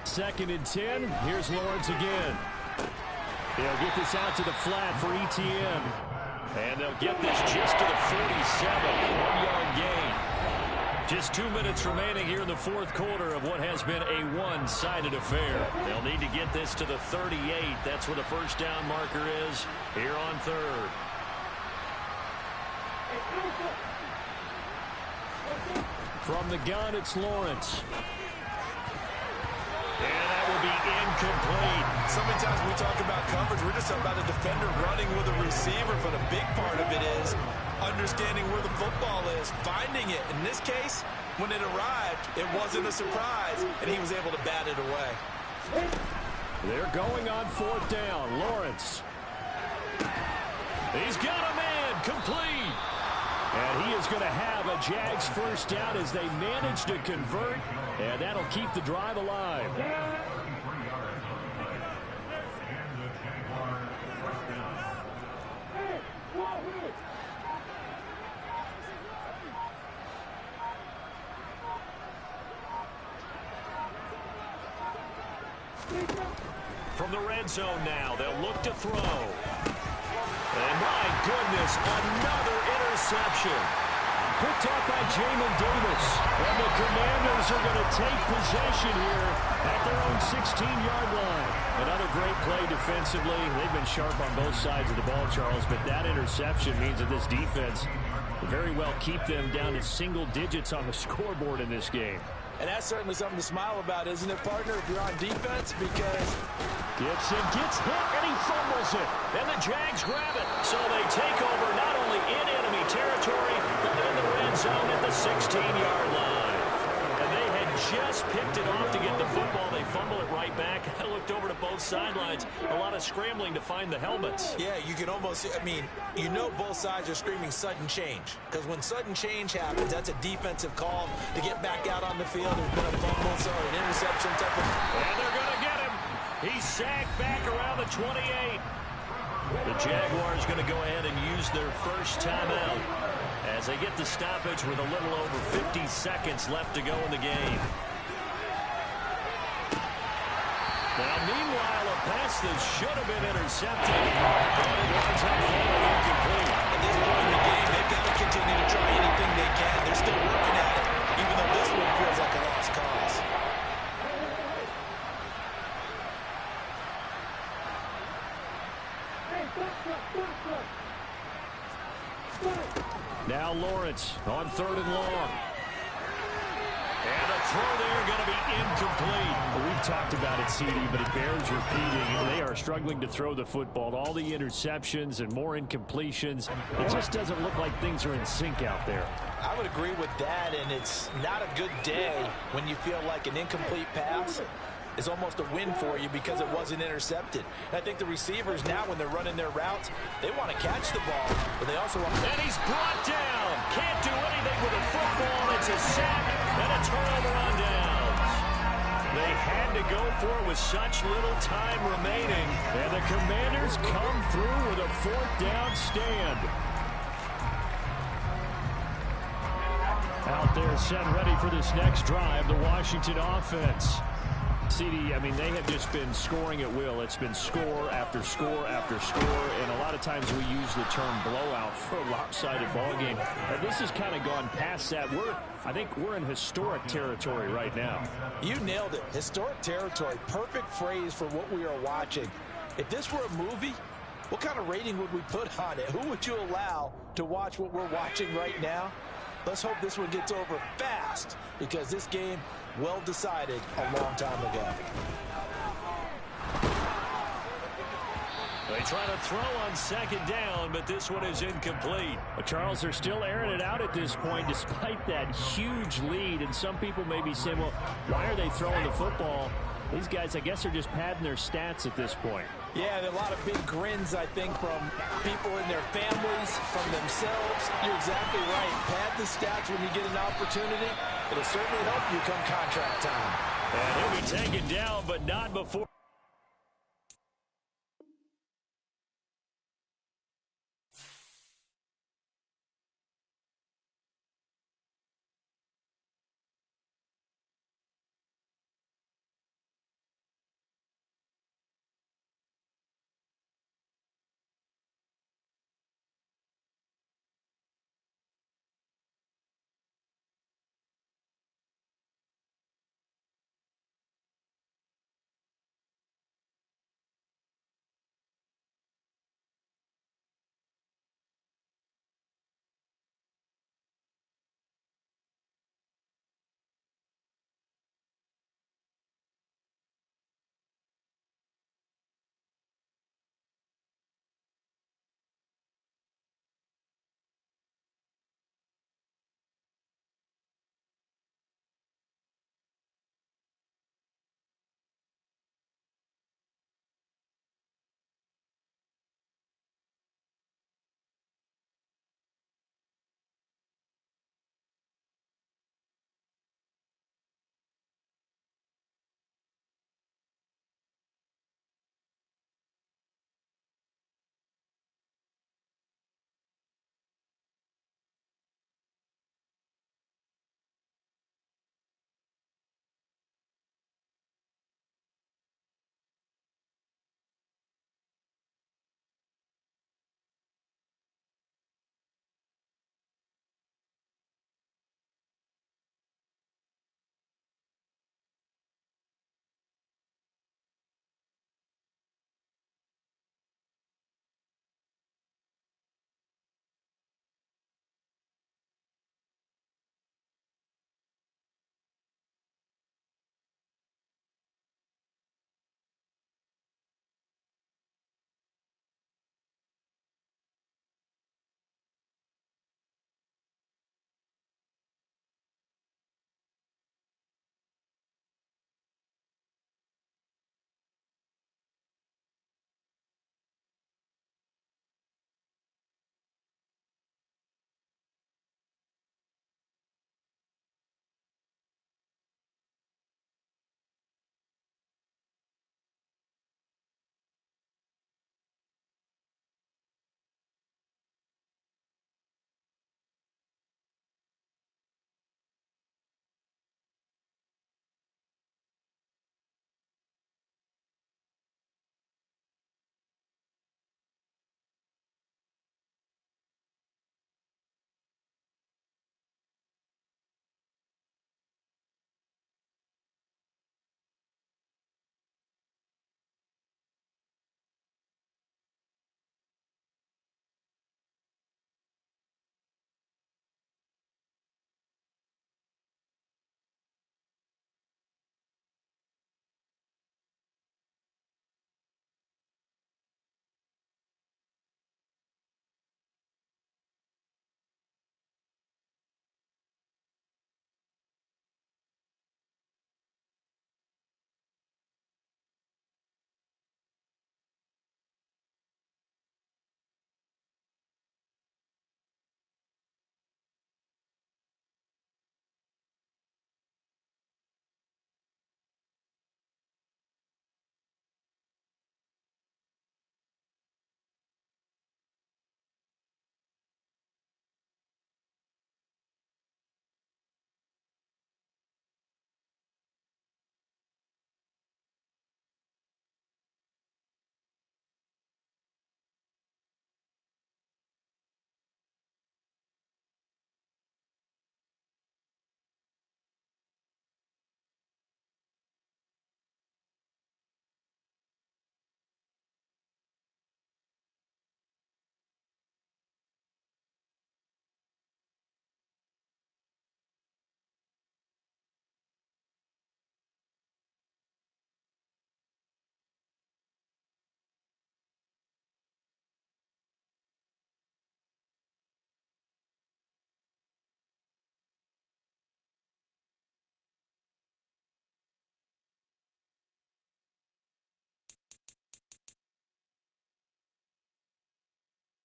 Second and 10. Here's Lawrence again. They'll get this out to the flat for ETN. And they'll get this just to the 47. 1-yard gain. Just 2 minutes remaining here in the fourth quarter of what has been a one-sided affair. They'll need to get this to the 38. That's where the first down marker is here on third. From the gun, it's Lawrence. And that will be incomplete. So many times when we talk about coverage, we're just talking about a defender running with a receiver, but a big part of it is understanding where the football is, finding it. In this case, when it arrived, it wasn't a surprise, and he was able to bat it away. They're going on fourth down. Lawrence. He's got a man, complete. And he is going to have a Jags first down as they manage to convert, and that'll keep the drive alive. From the red zone now, they'll look to throw. And my goodness, another interception. Picked off by Jamin Davis. And the Commanders are going to take possession here at their own 16-yard line. Another great play defensively. They've been sharp on both sides of the ball, Charles, but that interception means that this defense will very well keep them down to single digits on the scoreboard in this game. And that's certainly something to smile about, isn't it, partner, if you're on defense? Because Gibson gets hit, and he fumbles it. And the Jags grab it. So they take over not only in enemy territory, but in the red zone at the 16-yard line. And they had just picked it off to get the football. They fumble it right back. I looked over to both sidelines. A lot of scrambling to find the helmets. Yeah, you can almost, you know both sides are screaming sudden change. Because when sudden change happens, that's a defensive call to get back out on the field. There's been a fumble, so an interception type of... And they're going to get him. He's sacked back around the 28. The Jaguars going to go ahead and use their first timeout as they get the stoppage with a little over 50 seconds left to go in the game. Now, meanwhile, a pass that should have been intercepted. And it winds up falling incomplete. At this point in the game, they've got to continue to try anything they can. They're still working at it, even though this one feels like a lost cause. Now Lawrence on 3rd and long. And a throw there going to be incomplete. Well, we've talked about it, CD, but it bears repeating. They are struggling to throw the football. All the interceptions and more incompletions. It just doesn't look like things are in sync out there. I would agree with that, and it's not a good day when you feel like an incomplete pass is almost a win for you because it wasn't intercepted. And I think the receivers now, when they're running their routes, they want to catch the ball, but they also want to... And he's brought down. Can't do anything with a football. It's a sack and a turnover on downs. They had to go for it with such little time remaining. And the Commanders come through with a 4th down stand. Out there set ready for this next drive, the Washington offense. CD, they have just been scoring at will. It's been score after score after score, and a lot of times we use the term blowout for a lopsided ball game. This has kind of gone past that. I think we're in historic territory right now. You nailed it. Historic territory. Perfect phrase for what we are watching. If this were a movie, what kind of rating would we put on it? Who would you allow to watch what we're watching right now? Let's hope this one gets over fast, because this game, well decided a long time ago. They try to throw on 2nd down, but this one is incomplete. But Charles, they're still airing it out at this point despite that huge lead. And some people may be saying, well, why are they throwing the football? These guys, I guess, are just padding their stats at this point. Yeah, there are a lot of big grins, I think, from people in their families, from themselves. You're exactly right. Pad the stats when you get an opportunity. It'll certainly help you come contract time. And he'll be taken down, but not before.